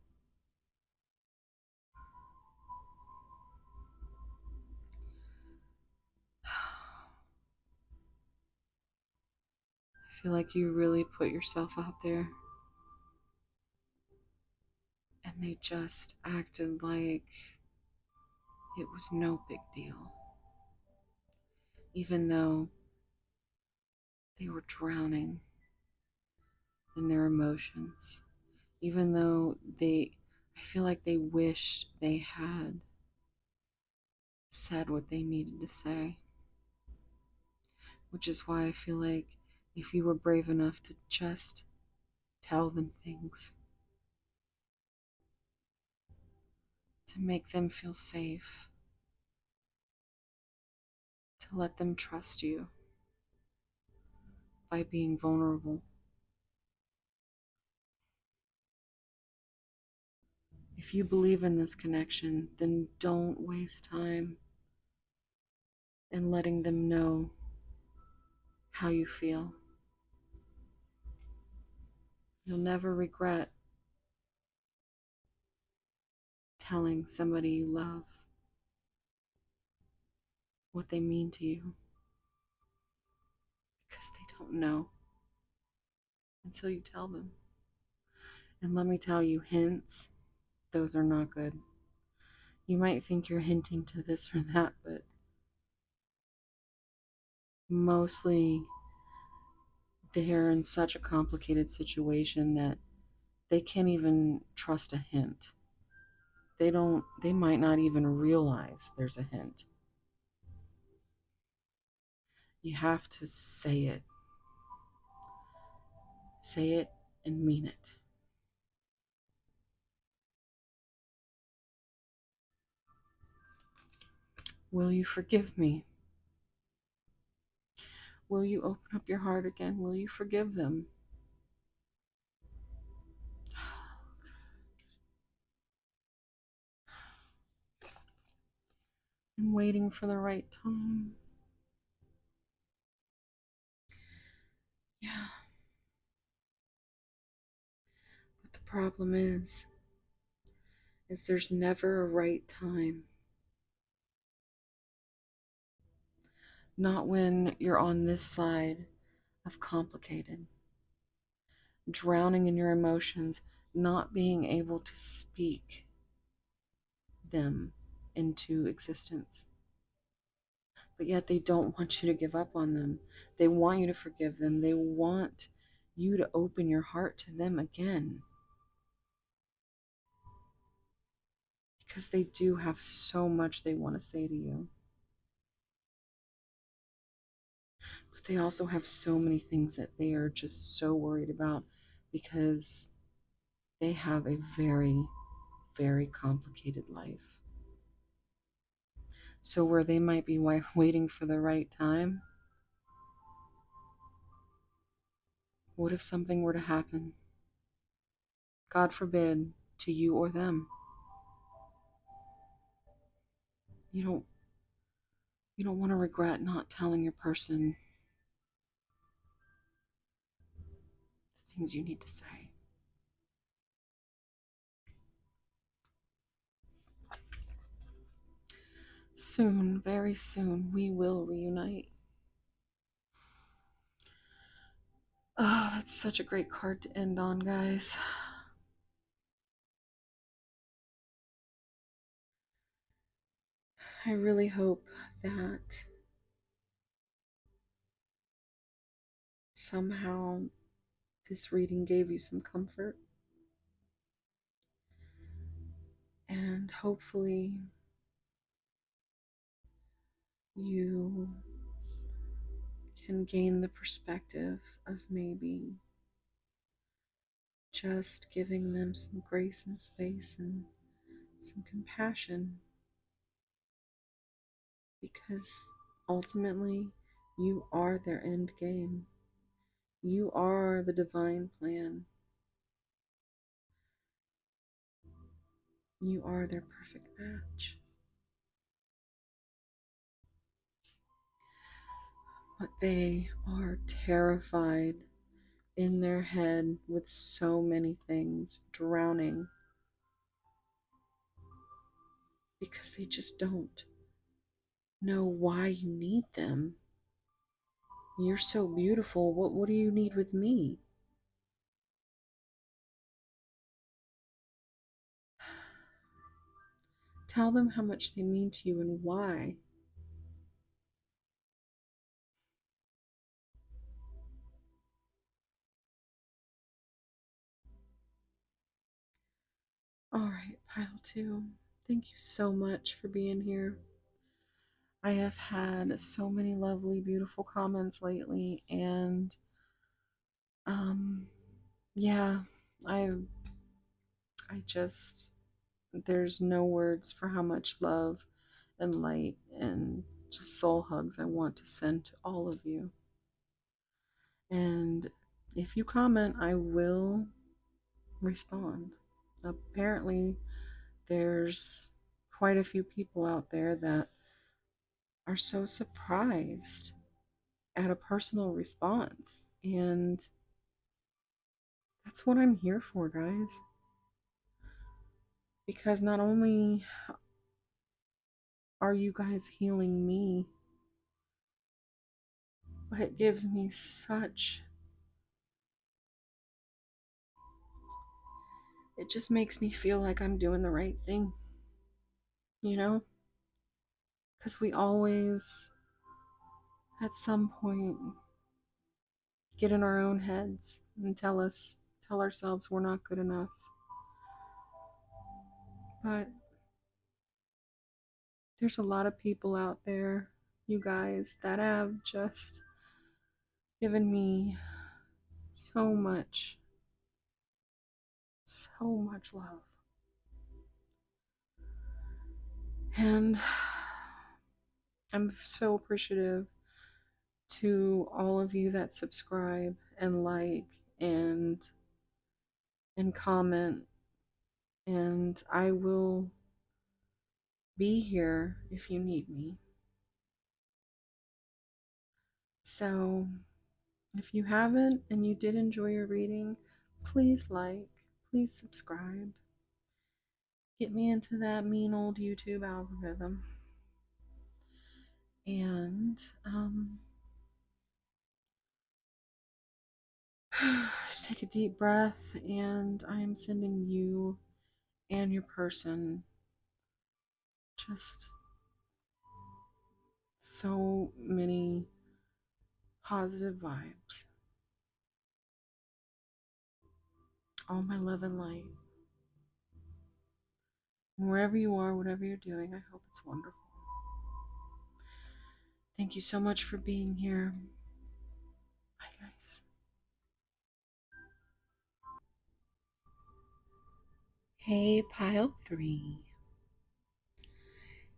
I feel like you really put yourself out there. And they just acted like it was no big deal. Even though they were drowning in their emotions. Even though I feel like they wished they had said what they needed to say. Which is why I feel like if you were brave enough to just tell them things, to make them feel safe, to let them trust you by being vulnerable. If you believe in this connection, then don't waste time in letting them know how you feel. You'll never regret telling somebody you love what they mean to you, because they don't know until you tell them. And let me tell you, hints, those are not good. You might think you're hinting to this or that, but mostly they're in such a complicated situation that they can't even trust a hint. They might not even realize there's a hint. You have to say it. Say it and mean it. Will you forgive me? Will you open up your heart again? Will you forgive them? I'm waiting for the right time. Yeah. But the problem is there's never a right time. Not when you're on this side of complicated, drowning in your emotions, not being able to speak them into existence. But yet they don't want you to give up on them. They want you to forgive them. They want you to open your heart to them again. Because they do have so much they want to say to you. But they also have so many things that they are just so worried about because they have a very, very complicated life. So where they might be waiting for the right time, what if something were to happen? God forbid, to you or them. You don't want to regret not telling your person the things you need to say. Soon, very soon, we will reunite. Oh, that's such a great card to end on, guys. I really hope that somehow this reading gave you some comfort. And hopefully you can gain the perspective of maybe just giving them some grace and space and some compassion. Because ultimately, you are their end game. You are the divine plan. You are their perfect match. But they are terrified in their head with so many things, drowning, because they just don't know why you need them. You're so beautiful. What do you need with me? Tell them how much they mean to you and why. All right, pile two. Thank you so much for being here. I have had so many lovely, beautiful comments lately, and yeah, I just there's no words for how much love and light and just soul hugs I want to send to all of you. And if you comment, I will respond. Apparently, there's quite a few people out there that are so surprised at a personal response. And that's what I'm here for, guys. Because not only are you guys healing me, but it gives me such, it just makes me feel like I'm doing the right thing, you know? Because we always, at some point, get in our own heads and tell ourselves we're not good enough. But there's a lot of people out there, you guys, that have just given me so much love. And I'm so appreciative to all of you that subscribe and like and comment, and I will be here if you need me. So if you haven't and you did enjoy your reading, please like, please subscribe. Get me into that mean old YouTube algorithm. And just take a deep breath, and I am sending you and your person just so many positive vibes. All my love and light. Wherever you are, whatever you're doing, I hope it's wonderful. Thank you so much for being here. Bye, guys. Hey, pile 3.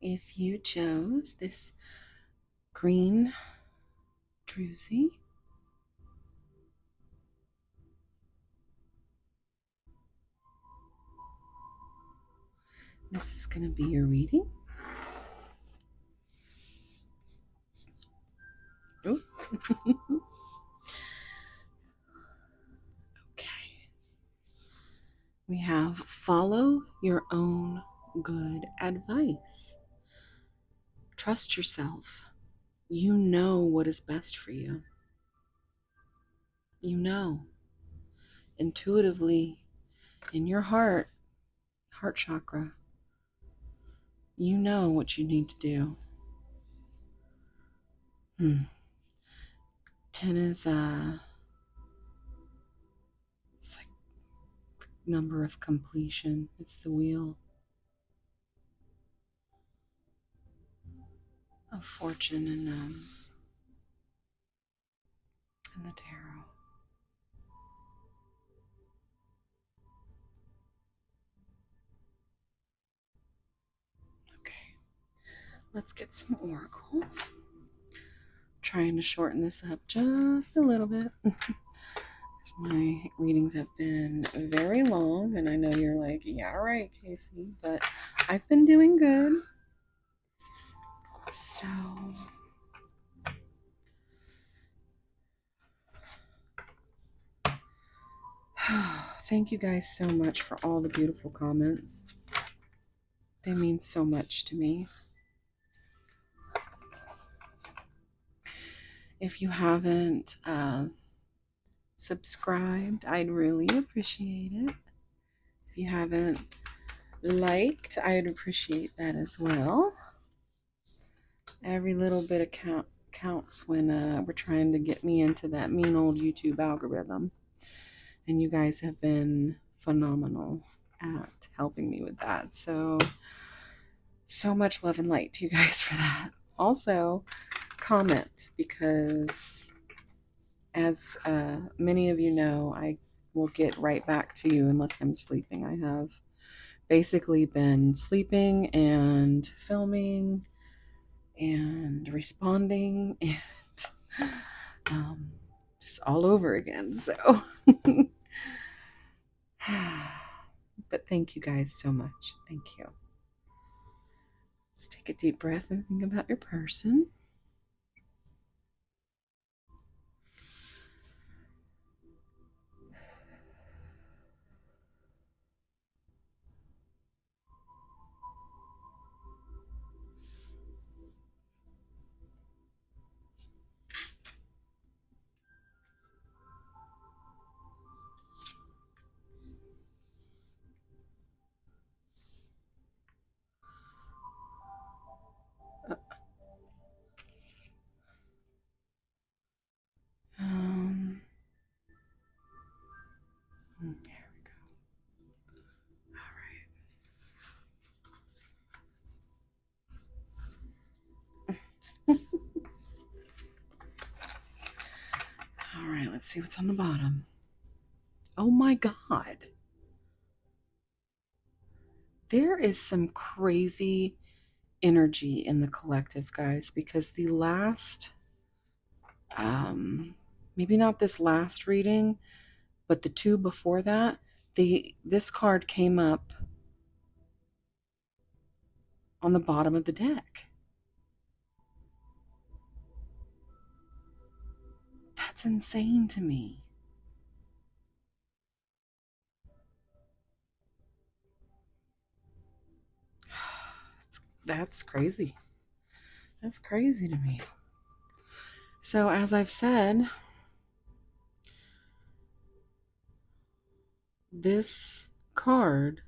If you chose this green druzy, this is going to be your reading. Ooh. Okay. We have follow your own good advice. Trust yourself. You know what is best for you. You know. Intuitively, in your heart chakra, you know what you need to do. 10 is it's like number of completion. It's the wheel of fortune in the tarot. Okay, let's get some oracles. Trying to shorten this up just a little bit. My readings have been very long, and I know you're like, yeah, right, Casey, but I've been doing good. So thank you guys so much for all the beautiful comments. They mean so much to me. If you haven't subscribed, I'd really appreciate it. If you haven't liked, I'd appreciate that as well. Every little bit of counts when we're trying to get me into that mean old YouTube algorithm. And you guys have been phenomenal at helping me with that. So much love and light to you guys for that. Also, comment, because as many of you know, I will get right back to you unless I'm sleeping. I have basically been sleeping and filming and responding and just all over again. So but thank you guys so much. Thank you. Let's take a deep breath and think about your person. There we go. All right. All right, let's see what's on the bottom. Oh my God. There is some crazy energy in the collective, guys, because the last maybe not this last reading, but the two before that, this card came up on the bottom of the deck. That's insane to me. That's crazy. That's crazy to me. So, as I've said, this card,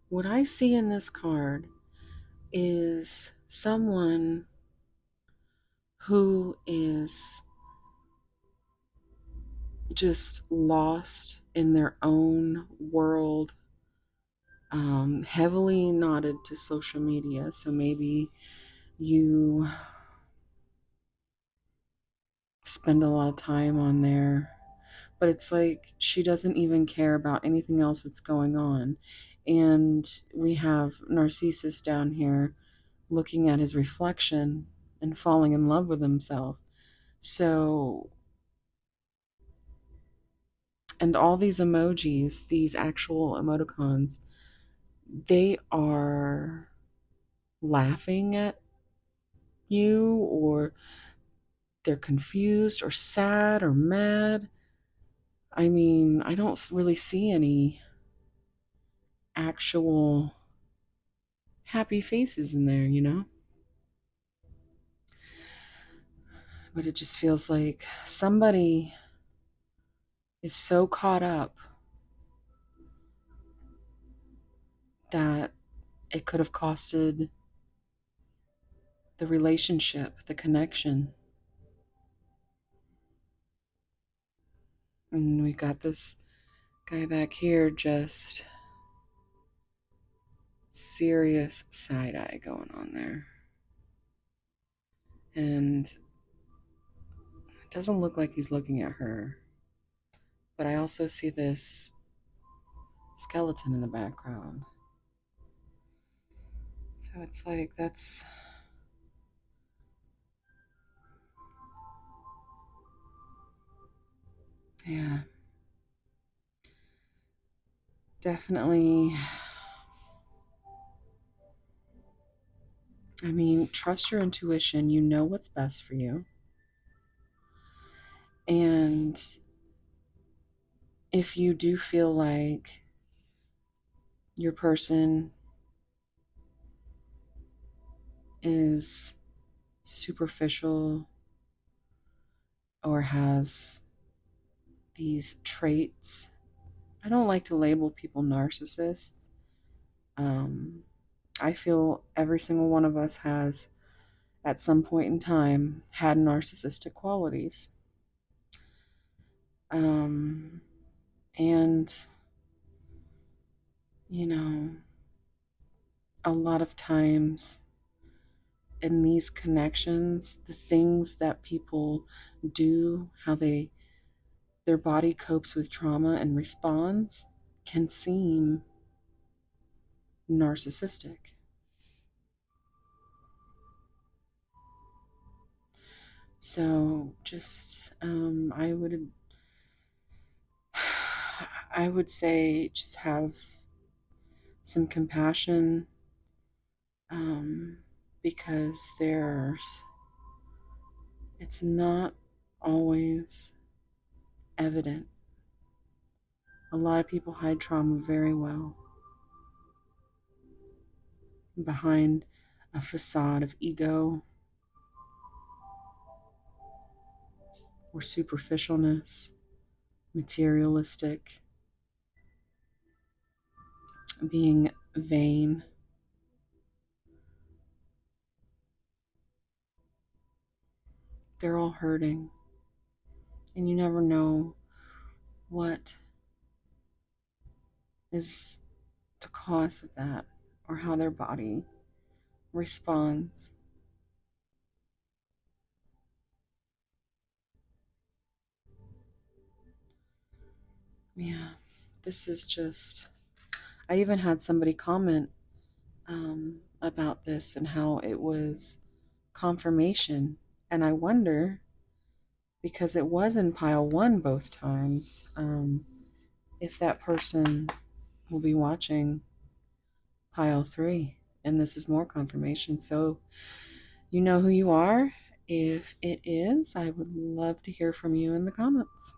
what I see in this card is someone who is just lost in their own world, heavily knotted to social media. So maybe you spend a lot of time on there, but it's like she doesn't even care about anything else that's going on. And we have Narcissus down here looking at his reflection and falling in love with himself. So, and all these emojis, these actual emoticons, they are laughing at you, or they're confused or sad or mad. I mean, I don't really see any actual happy faces in there, you know? But it just feels like somebody is so caught up that it could have costed the relationship, the connection. And we got this guy back here, just serious side eye going on there. And it doesn't look like he's looking at her. But I also see this skeleton in the background. So it's like, that's, yeah, definitely. I mean, trust your intuition. You know what's best for you. And if you do feel like your person is superficial or has these traits, I don't like to label people narcissists. Um, I feel every single one of us has, at some point in time, had narcissistic qualities. Um, and, you know, a lot of times in these connections, the things that people do, how their body copes with trauma and responds, can seem narcissistic. So just I would say just have some compassion, because it's not always evident. A lot of people hide trauma very well behind a facade of ego or superficialness, materialistic, being vain. They're all hurting, and you never know what is the cause of that or how their body responds. Yeah, this is just, I even had somebody comment about this and how it was confirmation. And I wonder because it was in pile 1 both times. If that person will be watching pile 3, and this is more confirmation. So you know who you are. If it is, I would love to hear from you in the comments.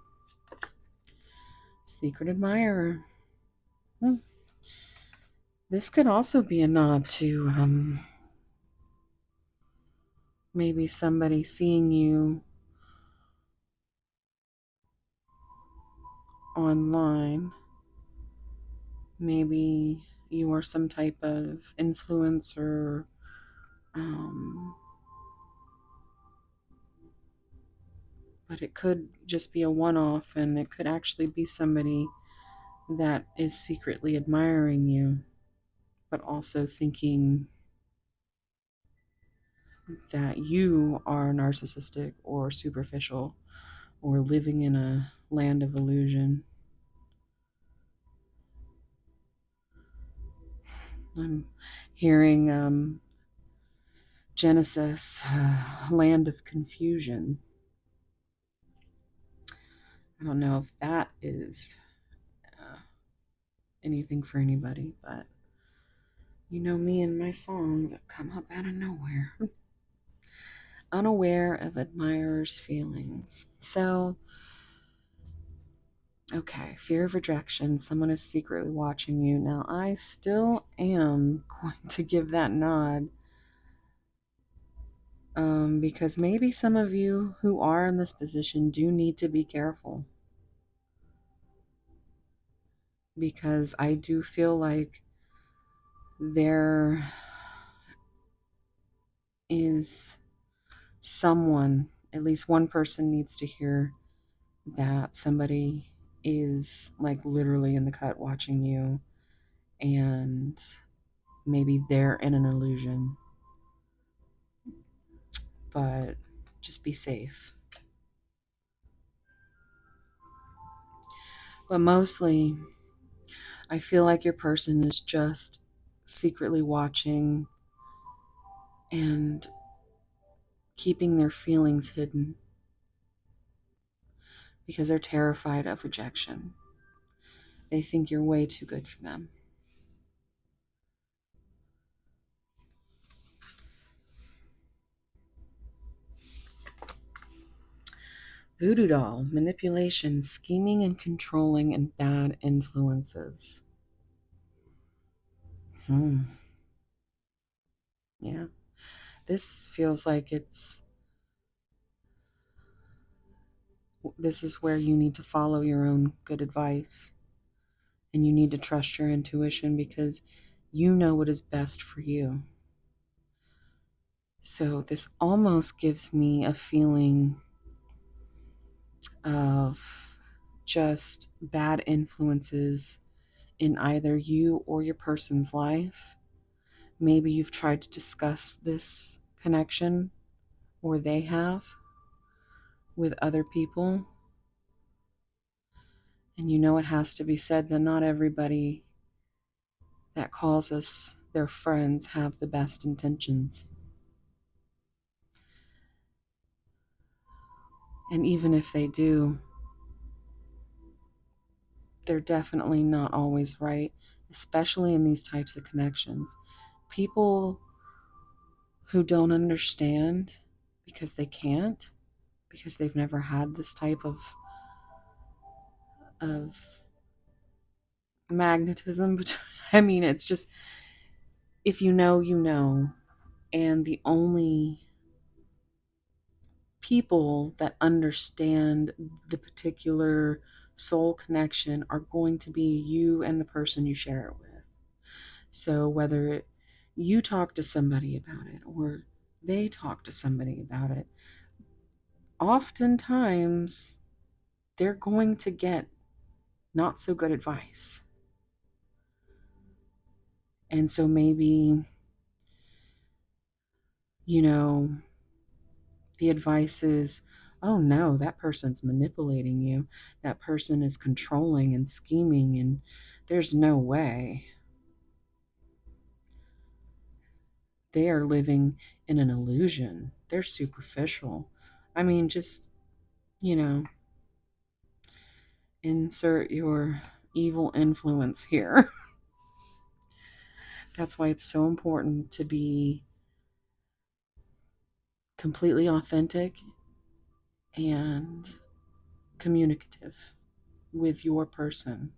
Secret admirer. This could also be a nod to maybe somebody seeing you online. Maybe you are some type of influencer. But it could just be a one-off, and it could actually be somebody that is secretly admiring you, but also thinking that you are narcissistic or superficial or living in a land of illusion. I'm hearing Genesis, land of confusion. I don't know if that is anything for anybody, but you know me and my songs that come up out of nowhere. Unaware of admirers' feelings. So, okay, fear of rejection. Someone is secretly watching you. Now, I still am going to give that nod because maybe some of you who are in this position do need to be careful. Because I do feel like there is someone, at least one person needs to hear that somebody is like literally in the cut watching you, and maybe they're in an illusion. But just be safe. But mostly, I feel like your person is just secretly watching and keeping their feelings hidden because they're terrified of rejection. They think you're way too good for them. Voodoo doll, manipulation, scheming and controlling, and bad influences. Yeah. This feels like this is where you need to follow your own good advice. And you need to trust your intuition because you know what is best for you. So this almost gives me a feeling of just bad influences in either you or your person's life. Maybe you've tried to discuss this connection, or they have, with other people. And you know it has to be said that not everybody that calls us their friends have the best intentions. And even if they do, they're definitely not always right, especially in these types of connections. People who don't understand because they can't, because they've never had this type of magnetism. I mean, it's just, if you know, you know. And the only people that understand the particular soul connection are going to be you and the person you share it with. So whether you talk to somebody about it or they talk to somebody about it, oftentimes they're going to get not so good advice. And so maybe, you know, the advice is, oh no, that person's manipulating you. That person is controlling and scheming, and there's no way. They are living in an illusion. They're superficial. I mean, just you know, insert your evil influence here. That's why it's so important to be completely authentic and communicative with your person.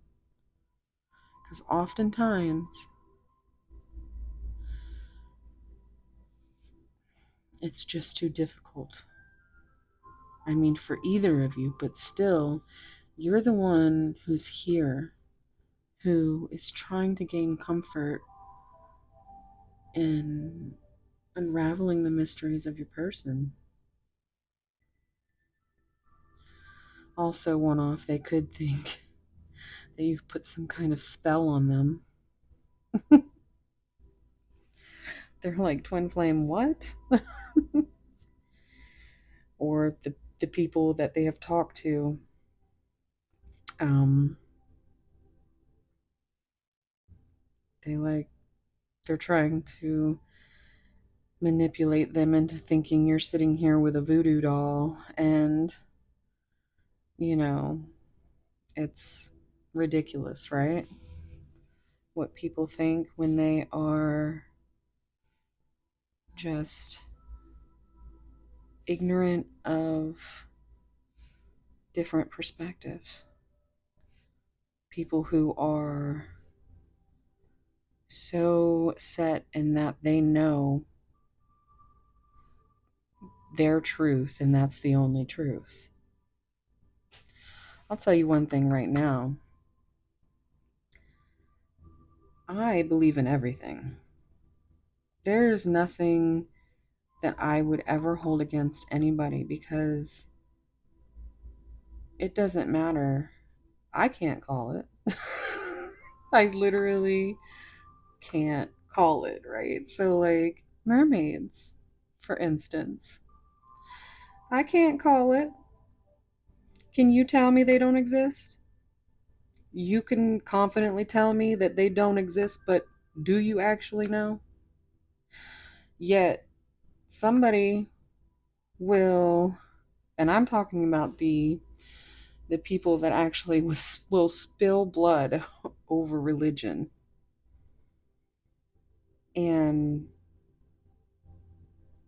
Because oftentimes it's just too difficult. I mean, for either of you, but still, you're the one who's here, who is trying to gain comfort in unraveling the mysteries of your person. Also, one off, they could think that you've put some kind of spell on them. They're like, twin flame, what? Or the people that they have talked to, um, they're trying to manipulate them into thinking you're sitting here with a voodoo doll, and you know, it's ridiculous, right? What people think when they are just ignorant of different perspectives. People who are so set in that they know their truth and that's the only truth. I'll tell you one thing right now. I believe in everything. There's nothing that I would ever hold against anybody because it doesn't matter. I can't call it. I literally can't call it, right? So, like, mermaids, for instance, I can't call it. Can you tell me they don't exist? You can confidently tell me that they don't exist, but do you actually know? Yet, somebody will, and I'm talking about the people that actually will spill blood over religion. And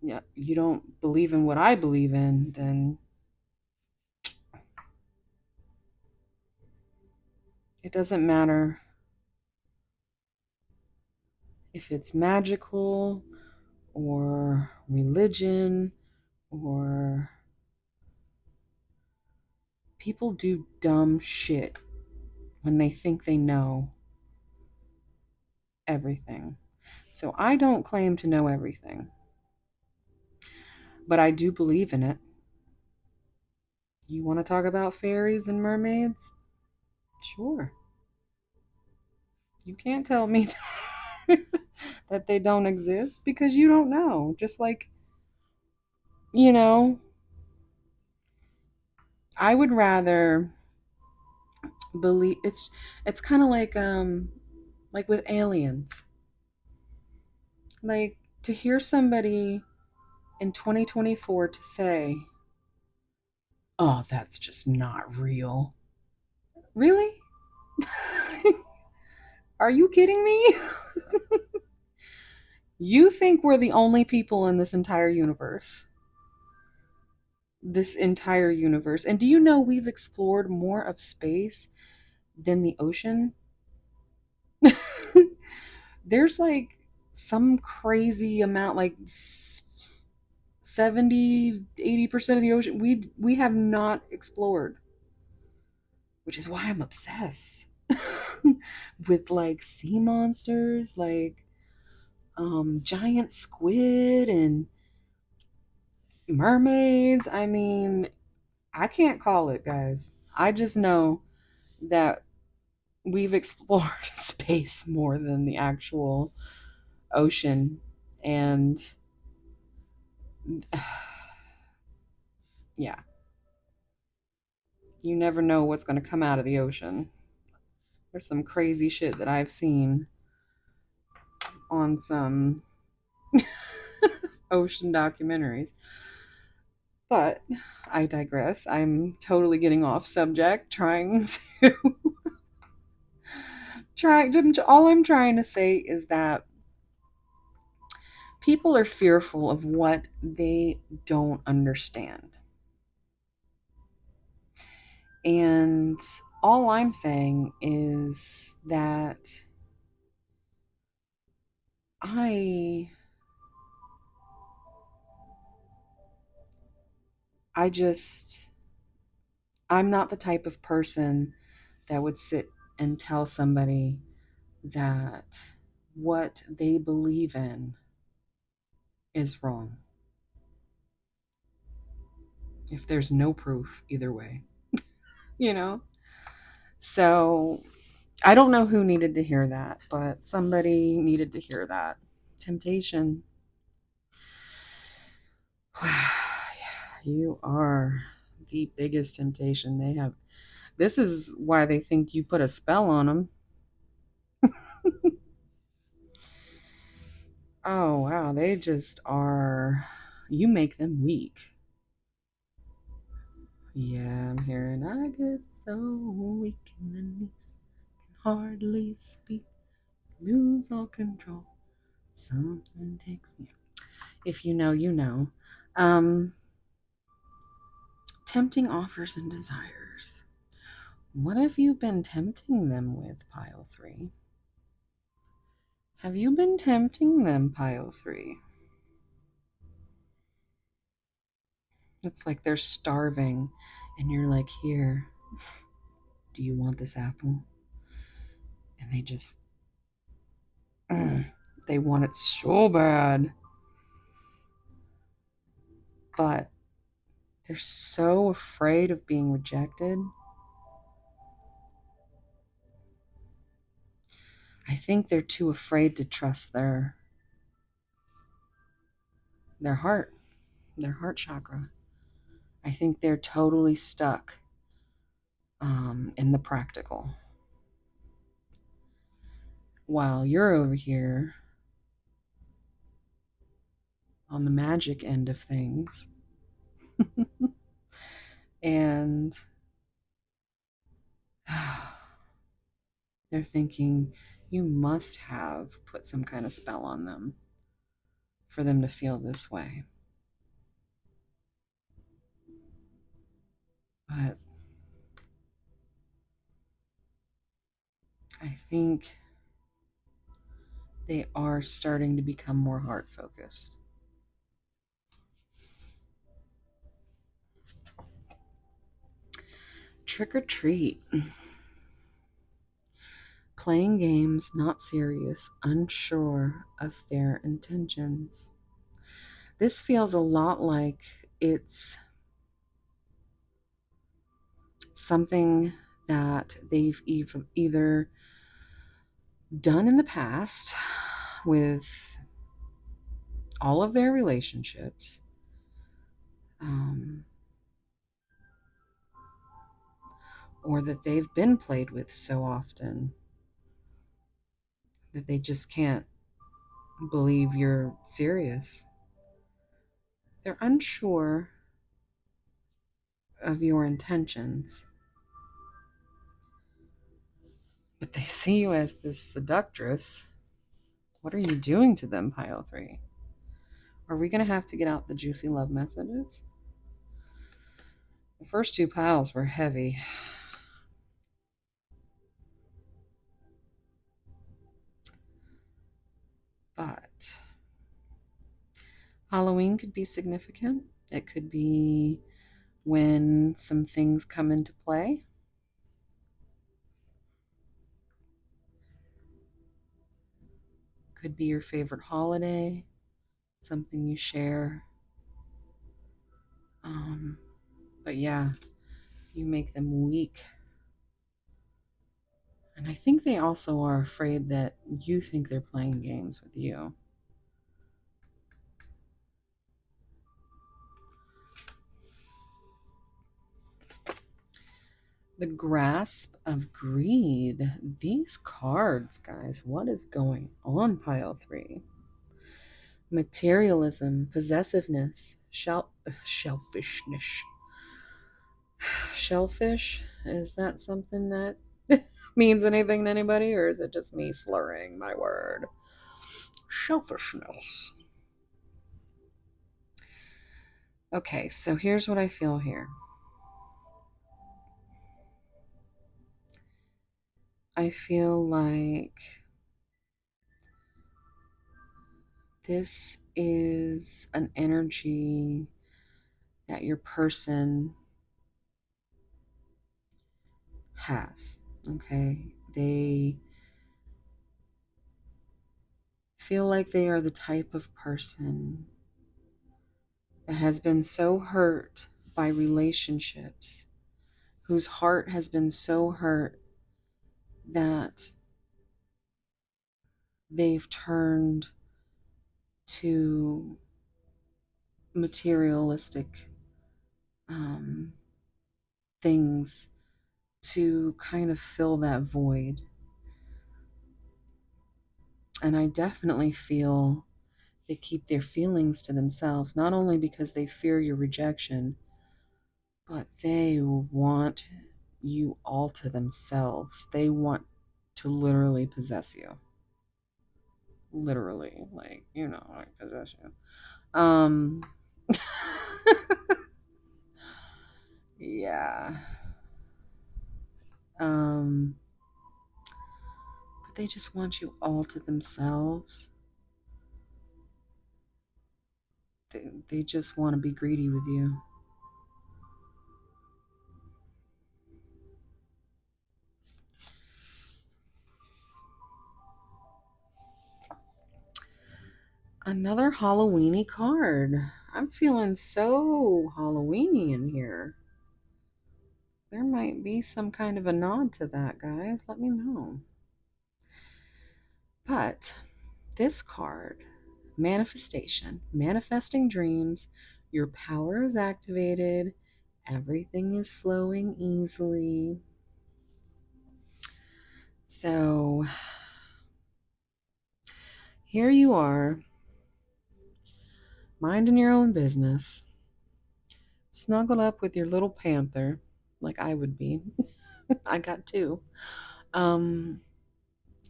yeah, you don't believe in what I believe in, then it doesn't matter if it's magical or religion or people do dumb shit when they think they know everything. So I don't claim to know everything, but I do believe in it. You want to talk about fairies and mermaids? Sure. You can't tell me that they don't exist because you don't know. Just like, you know, I would rather believe it's kind of like with aliens. Like to hear somebody in 2024 to say, "Oh, that's just not real." Really? Are you kidding me? You think we're the only people in this entire universe? This entire universe. And do you know we've explored more of space than the ocean? There's like some crazy amount, like 70-80% of the ocean we have not explored, which is why I'm obsessed with like sea monsters, like giant squid and mermaids. I mean, I can't call it, guys. I just know that we've explored space more than the actual ocean. And yeah, you never know what's going to come out of the ocean. There's some crazy shit that I've seen on some ocean documentaries. But I digress. I'm totally getting off subject, trying to all I'm trying to say is that people are fearful of what they don't understand. And all I'm saying is that I just, I'm not the type of person that would sit and tell somebody that what they believe in is wrong if there's no proof either way, you know? So I don't know who needed to hear that, but somebody needed to hear that. Temptation. You are the biggest temptation they have. This is why they think you put a spell on them. Oh, wow. They just are. You make them weak. Yeah, I'm hearing I get so weak in the knees, can hardly speak, lose all control. Something takes me. If you know, you know. Tempting offers and desires. What have you been tempting them with, pile 3? Have you been tempting them, pile 3? It's like they're starving, and you're like, here, do you want this apple? And they just, they want it so bad. But they're so afraid of being rejected. I think they're too afraid to trust their heart, their heart chakra. I think they're totally stuck in the practical. While you're over here on the magic end of things. And they're thinking you must have put some kind of spell on them for them to feel this way. But I think they are starting to become more heart focused. Trick or treat. Playing games, not serious, unsure of their intentions. This feels a lot like it's something that they've either done in the past with all of their relationships, or that they've been played with so often that they just can't believe you're serious. They're unsure of your intentions, but they see you as this seductress. What are you doing to them, pile 3? Are we going to have to get out the juicy love messages? The first 2 piles were heavy. But Halloween could be significant. It could be when some things come into play. Could be your favorite holiday, something you share. But yeah, you make them weak. And I think they also are afraid that you think they're playing games with you. The grasp of greed. These cards, guys, what is going on, pile 3? Materialism, possessiveness, selfishness. Shellfish? Is that something that means anything to anybody, or is it just me slurring my word? Selfishness. Okay, so here's what I feel here. I feel like this is an energy that your person has, okay? They feel like they are the type of person that has been so hurt by relationships, whose heart has been so hurt that they've turned to materialistic things to kind of fill that void. And I definitely feel they keep their feelings to themselves, not only because they fear your rejection, but they want you all to themselves. They want to literally possess you. Literally, like, like possess you. Yeah. But they just want you all to themselves. They just want to be greedy with you. Another Halloweeny card. I'm feeling so Halloweeny in here. There might be some kind of a nod to that, guys. Let me know. But this card, manifestation, manifesting dreams, your power is activated, everything is flowing easily. So here you are, minding your own business, snuggled up with your little panther, like I would be. I got two.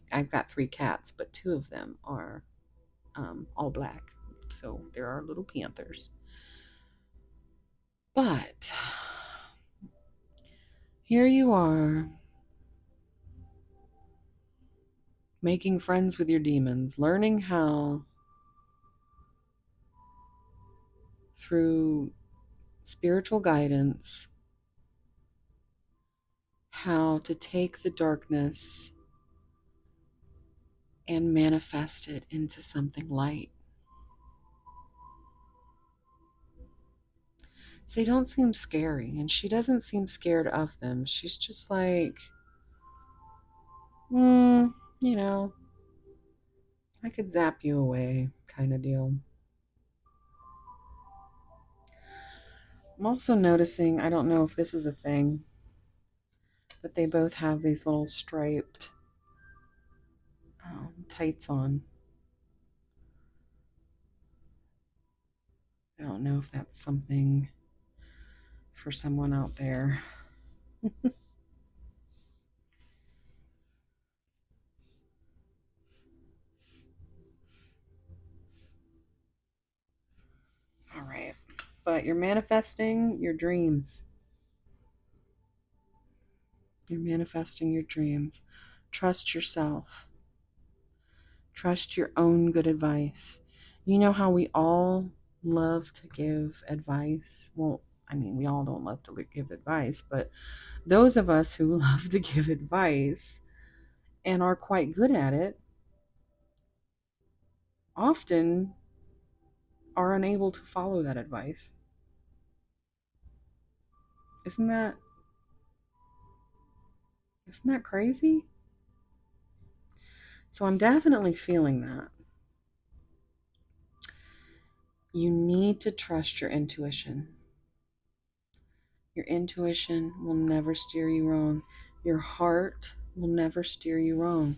I've got 3 cats, but 2 of them are all black. So there are little panthers. But here you are, making friends with your demons, learning how, through spiritual guidance, how to take the darkness and manifest it into something light. So they don't seem scary, and she doesn't seem scared of them. She's just like, I could zap you away kind of deal. I'm also noticing, I don't know if this is a thing, but they both have these little striped tights on. I don't know if that's something for someone out there. All right. But you're manifesting your dreams. You're manifesting your dreams. Trust yourself. Trust your own good advice. You know how we all love to give advice? Well, I mean, we all don't love to give advice, but those of us who love to give advice and are quite good at it often are unable to follow that advice. Isn't that crazy? So I'm definitely feeling that. You need to trust your intuition. Your intuition will never steer you wrong. Your heart will never steer you wrong.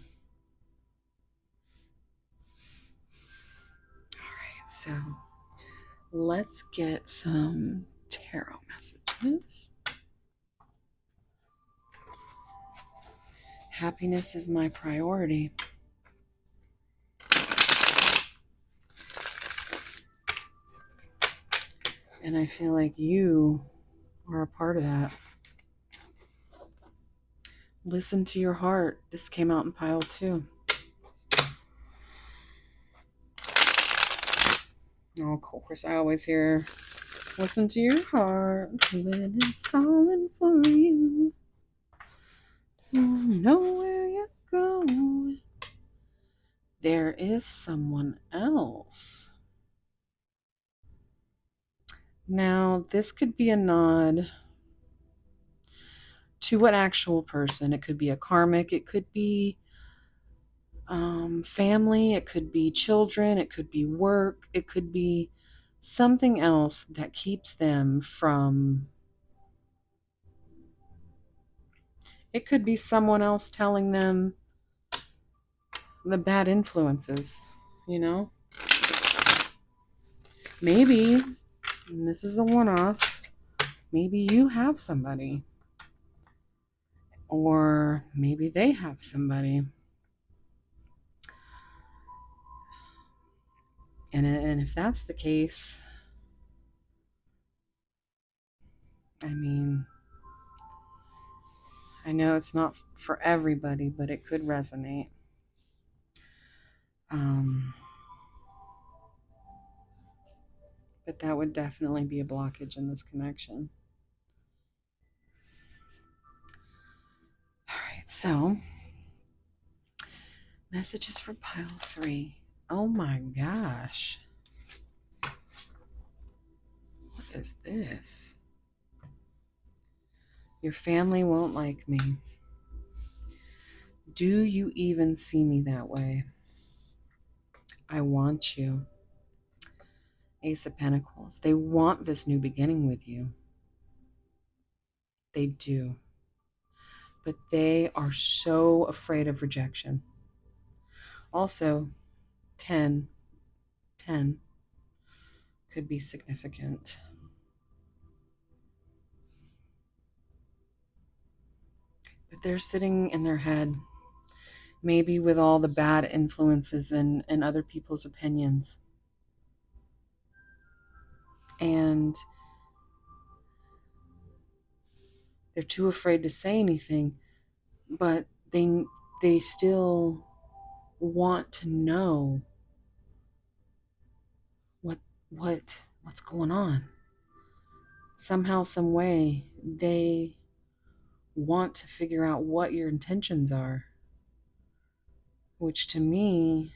So let's get some tarot messages. Happiness is my priority. And I feel like you are a part of that. Listen to your heart. This came out in pile 2. Oh, of course, I always hear, listen to your heart when it's calling for you. You know where you're going. There is someone else. Now, this could be a nod to an actual person. It could be a karmic. It could be family. It could be children. It could be work. It could be something else that keeps them from... It could be someone else telling them the bad influences, you know? Maybe, and this is a one-off, maybe you have somebody. Or maybe they have somebody. And if that's the case, I mean, I know it's not for everybody, but it could resonate. But that would definitely be a blockage in this connection. All right, so messages for pile 3. Oh my gosh. What is this? Your family won't like me. Do you even see me that way? I want you. Ace of Pentacles. They want this new beginning with you. They do. But they are so afraid of rejection. Also, 10 could be significant. But they're sitting in their head, maybe with all the bad influences and other people's opinions. And they're too afraid to say anything, but they still want to know what's going on. Somehow, some way, they want to figure out what your intentions are, which to me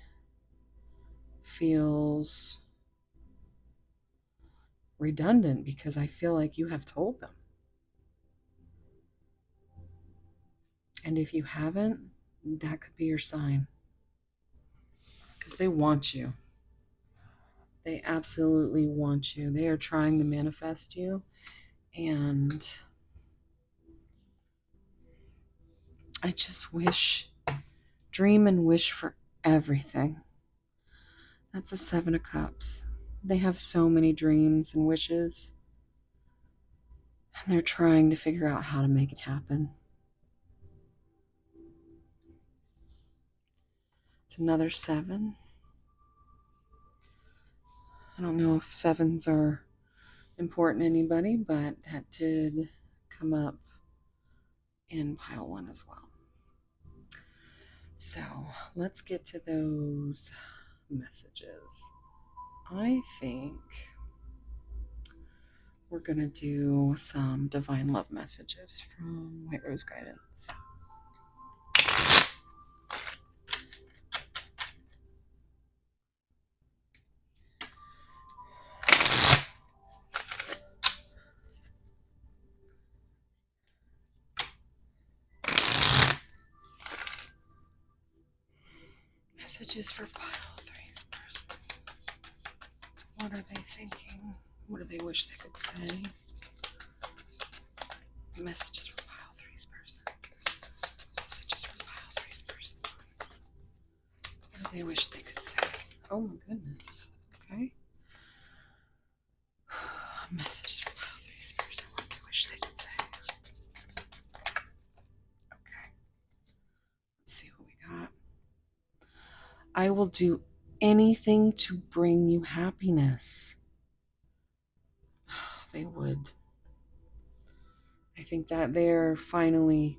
feels redundant because I feel like you have told them. And if you haven't, that could be your sign. Because they want you. They absolutely want you. They are trying to manifest you. And I just wish, dream and wish for everything. That's a 7 of Cups. They have so many dreams and wishes. And they're trying to figure out how to make it happen. It's another 7. I don't know if 7s are important to anybody, but that did come up in pile 1 as well. So let's get to those messages. I think we're going to do some divine love messages from White Rose Guidance. Messages for pile 3's person. What are they thinking? What do they wish they could say? Messages for pile 3's person. Messages for pile 3's person. What do they wish they could say? Oh my goodness. Okay. Messages from Pile 3 Spirits. What do you wish they could say? Okay. Let's see what we got. I will do anything to bring you happiness. They would. I think that they're finally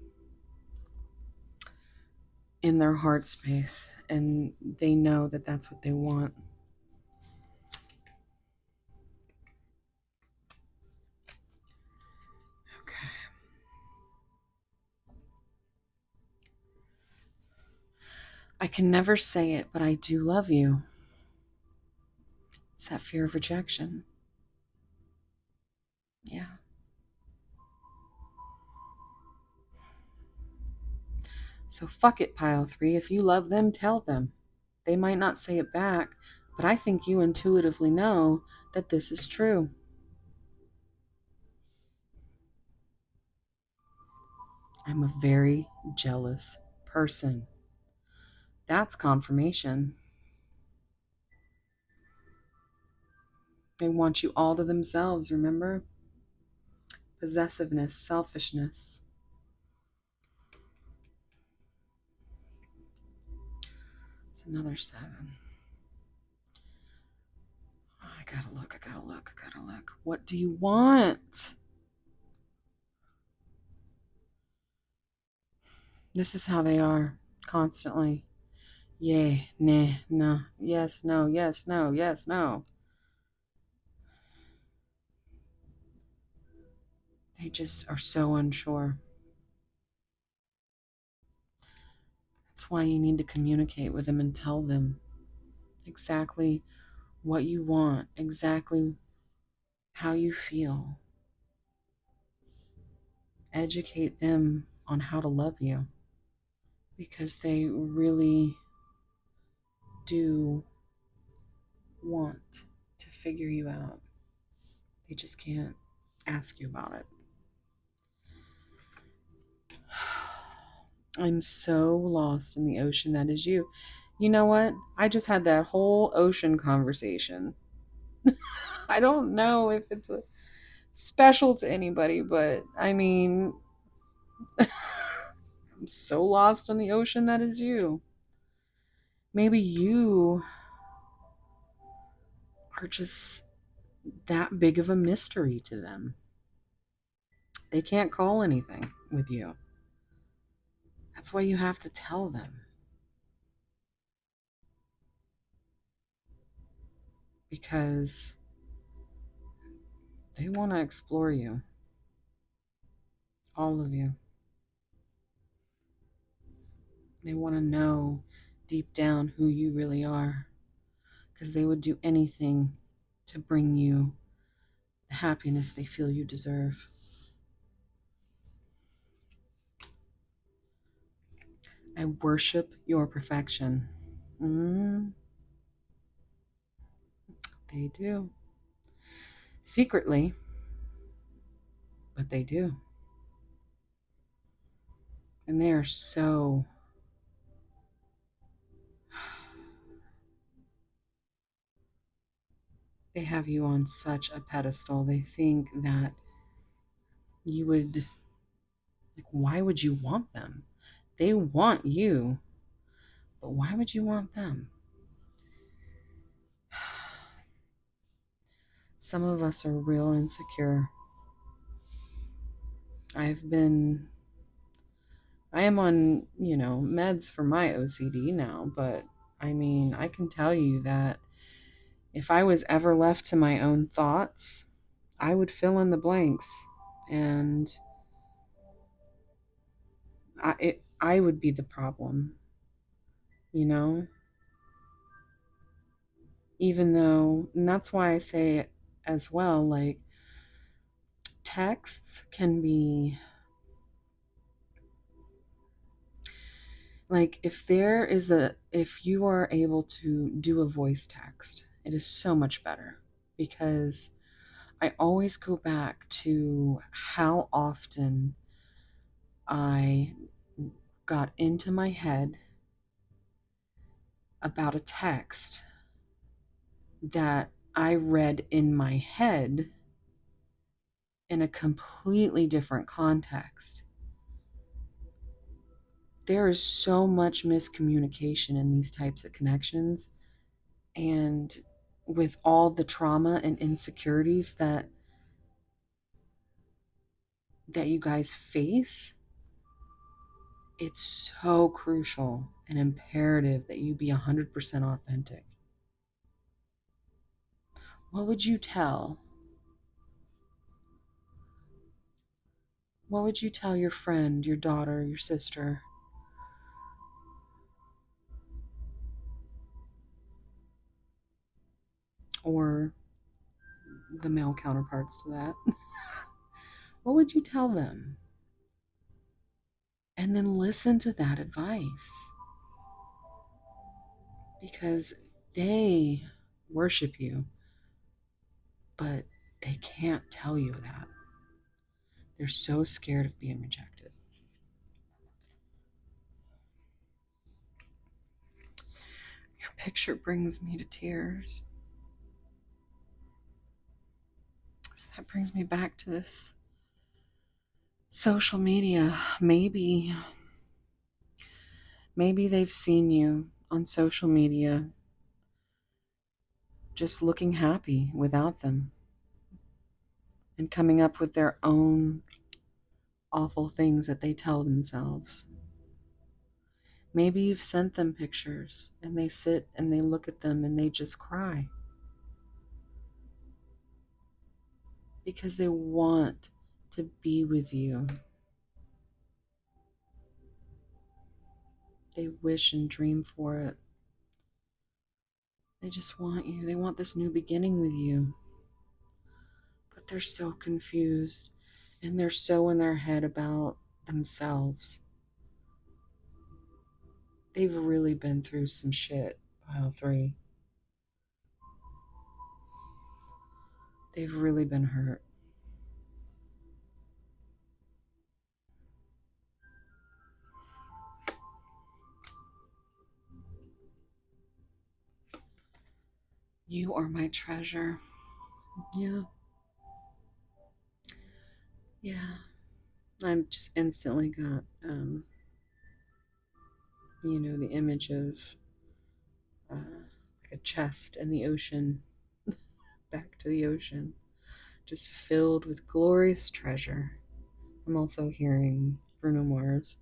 in their heart space and they know that that's what they want. Okay. I can never say it, but I do love you. It's that fear of rejection. Yeah. So fuck it, Pile 3. If you love them, tell them. They might not say it back, but I think you intuitively know that this is true. I'm a very jealous person. That's confirmation. They want you all to themselves, remember? Possessiveness, selfishness. It's another 7. Oh, I gotta look. What do you want? This is how they are constantly. Yay, nah, no, yes, no, yes, no, yes, no. They just are so unsure. That's why you need to communicate with them and tell them exactly what you want, exactly how you feel. Educate them on how to love you because they really do want to figure you out. They just can't ask you about it. I'm so lost in the ocean that is you. You know what? I just had that whole ocean conversation. I don't know if it's special to anybody, but I mean, I'm so lost in the ocean that is you. Maybe you are just that big of a mystery to them. They can't call anything with you. That's why you have to tell them. Because they want to explore you. All of you. They want to know deep down who you really are. Because they would do anything to bring you the happiness they feel you deserve. I worship your perfection. They do. Secretly, but they do. And they are so... They have you on such a pedestal. They think that you would... Like, why would you want them? They want you, but why would you want them? Some of us are real insecure. I am on, meds for my OCD now, but I mean, I can tell you that if I was ever left to my own thoughts, I would fill in the blanks and I would be the problem, even though, and that's why I say as well, like, texts can be like, if you are able to do a voice text, it is so much better, because I always go back to how often I got into my head about a text that I read in my head in a completely different context. There is so much miscommunication in these types of connections, and with all the trauma and insecurities that you guys face, it's so crucial and imperative that you be 100% authentic. What would you tell? What would you tell your friend, your daughter, your sister? Or the male counterparts to that? What would you tell them? And then listen to that advice, because they worship you, but they can't tell you that. They're so scared of being rejected. Your picture brings me to tears. So that brings me back to this social media. Maybe they've seen you on social media just looking happy without them and coming up with their own awful things that they tell themselves. Maybe you've sent them pictures and they sit and they look at them and they just cry because they want to be with you. They wish and dream for it. They just want you. They want this new beginning with you. But they're so confused and they're so in their head about themselves. They've really been through some shit, pile 3. They've really been hurt. You are my treasure. Yeah. Yeah. I'm just instantly got, the image of like a chest in the ocean, back to the ocean, just filled with glorious treasure. I'm also hearing Bruno Mars.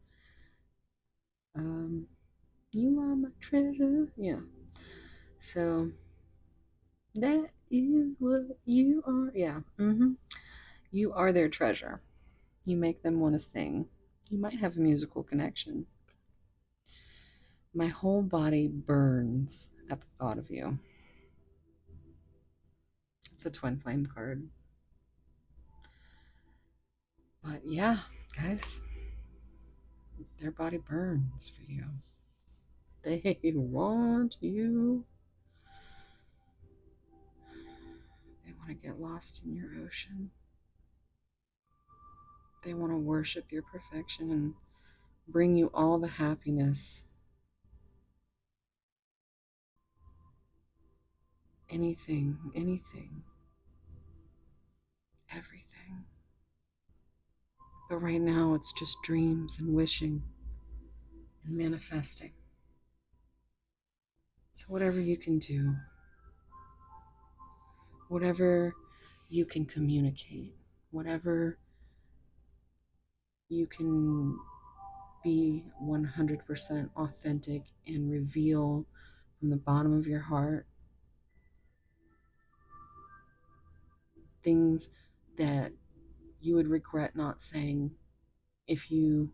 You are my treasure. Yeah. So that is what you are. Yeah. You are their treasure. You make them want to sing. You might have a musical connection. My whole body burns at the thought of you. It's a twin flame card. But yeah, guys, their body burns for you. They want you. They want to get lost in your ocean. They want to worship your perfection and bring you all the happiness. Anything, everything. But right now, it's just dreams and wishing and manifesting. So, whatever you can do, whatever you can communicate, whatever you can be 100% authentic and reveal from the bottom of your heart things that you would regret not saying if you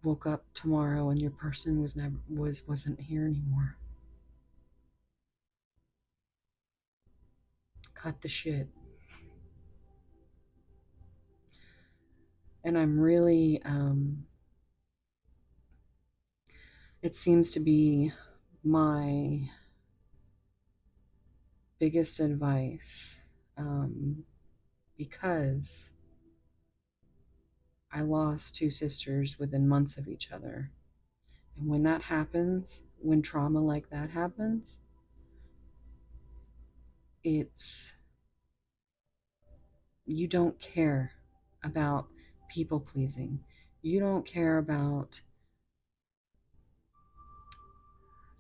woke up tomorrow and your person wasn't here anymore. Cut the shit. And I'm really it seems to be my biggest advice, because I lost 2 sisters within months of each other. And when that happens, when trauma like that happens, it's You don't care about people pleasing. You don't care about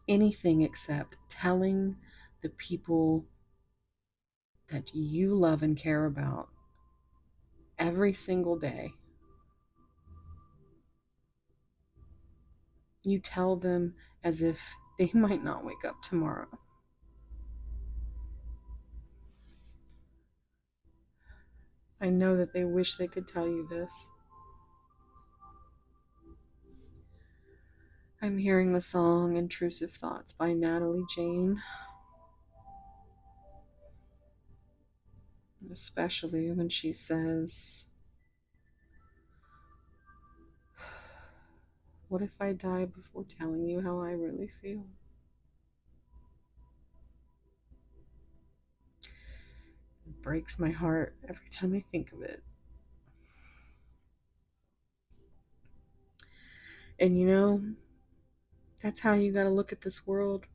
anything except telling the people that you love and care about every single day. You tell them as if they might not wake up tomorrow. I know that they wish they could tell you this. I'm hearing the song Intrusive Thoughts by Natalie Jane. Especially when she says, what if I die before telling you how I really feel? It breaks my heart every time I think of it. And you know, that's how you gotta look at this world.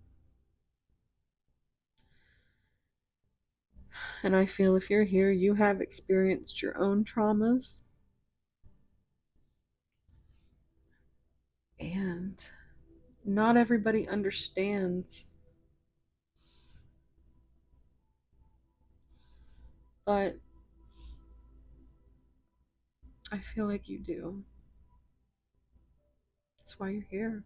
And I feel if you're here, you have experienced your own traumas. And not everybody understands. But I feel like you do. That's why you're here.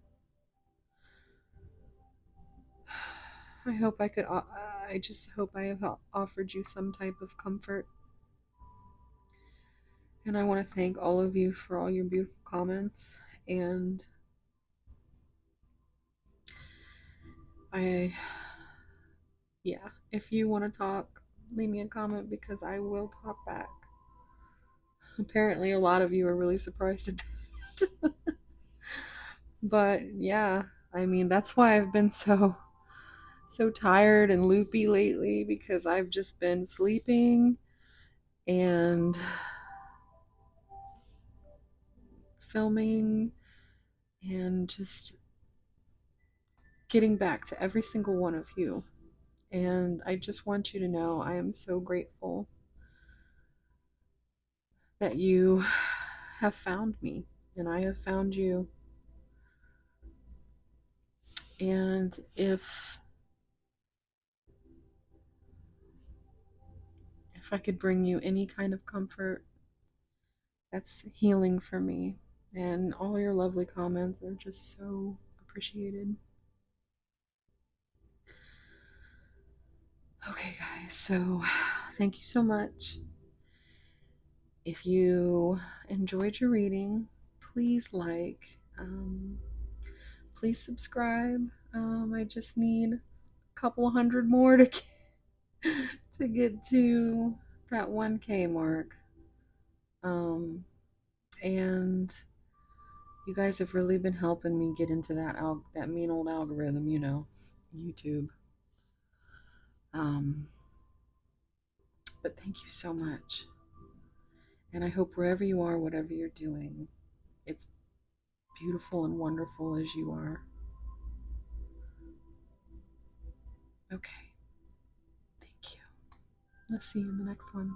I just hope I have offered you some type of comfort. And I want to thank all of you for all your beautiful comments. And if you want to talk, leave me a comment because I will talk back. Apparently, a lot of you are really surprised at that. But yeah, I mean, that's why I've been so tired and loopy lately, because I've just been sleeping and filming and just getting back to every single one of you. And I just want you to know I am so grateful that you have found me and I have found you. And if I could bring you any kind of comfort, that's healing for me. And all your lovely comments are just so appreciated. Okay, guys, so thank you so much. If you enjoyed your reading, please please subscribe. I just need a couple of hundred more to get to that 1K mark. And you guys have really been helping me get into that mean old algorithm, YouTube. But thank you so much. And I hope wherever you are, whatever you're doing, it's beautiful and wonderful as you are. Okay. Thank you. Let's see you in the next one.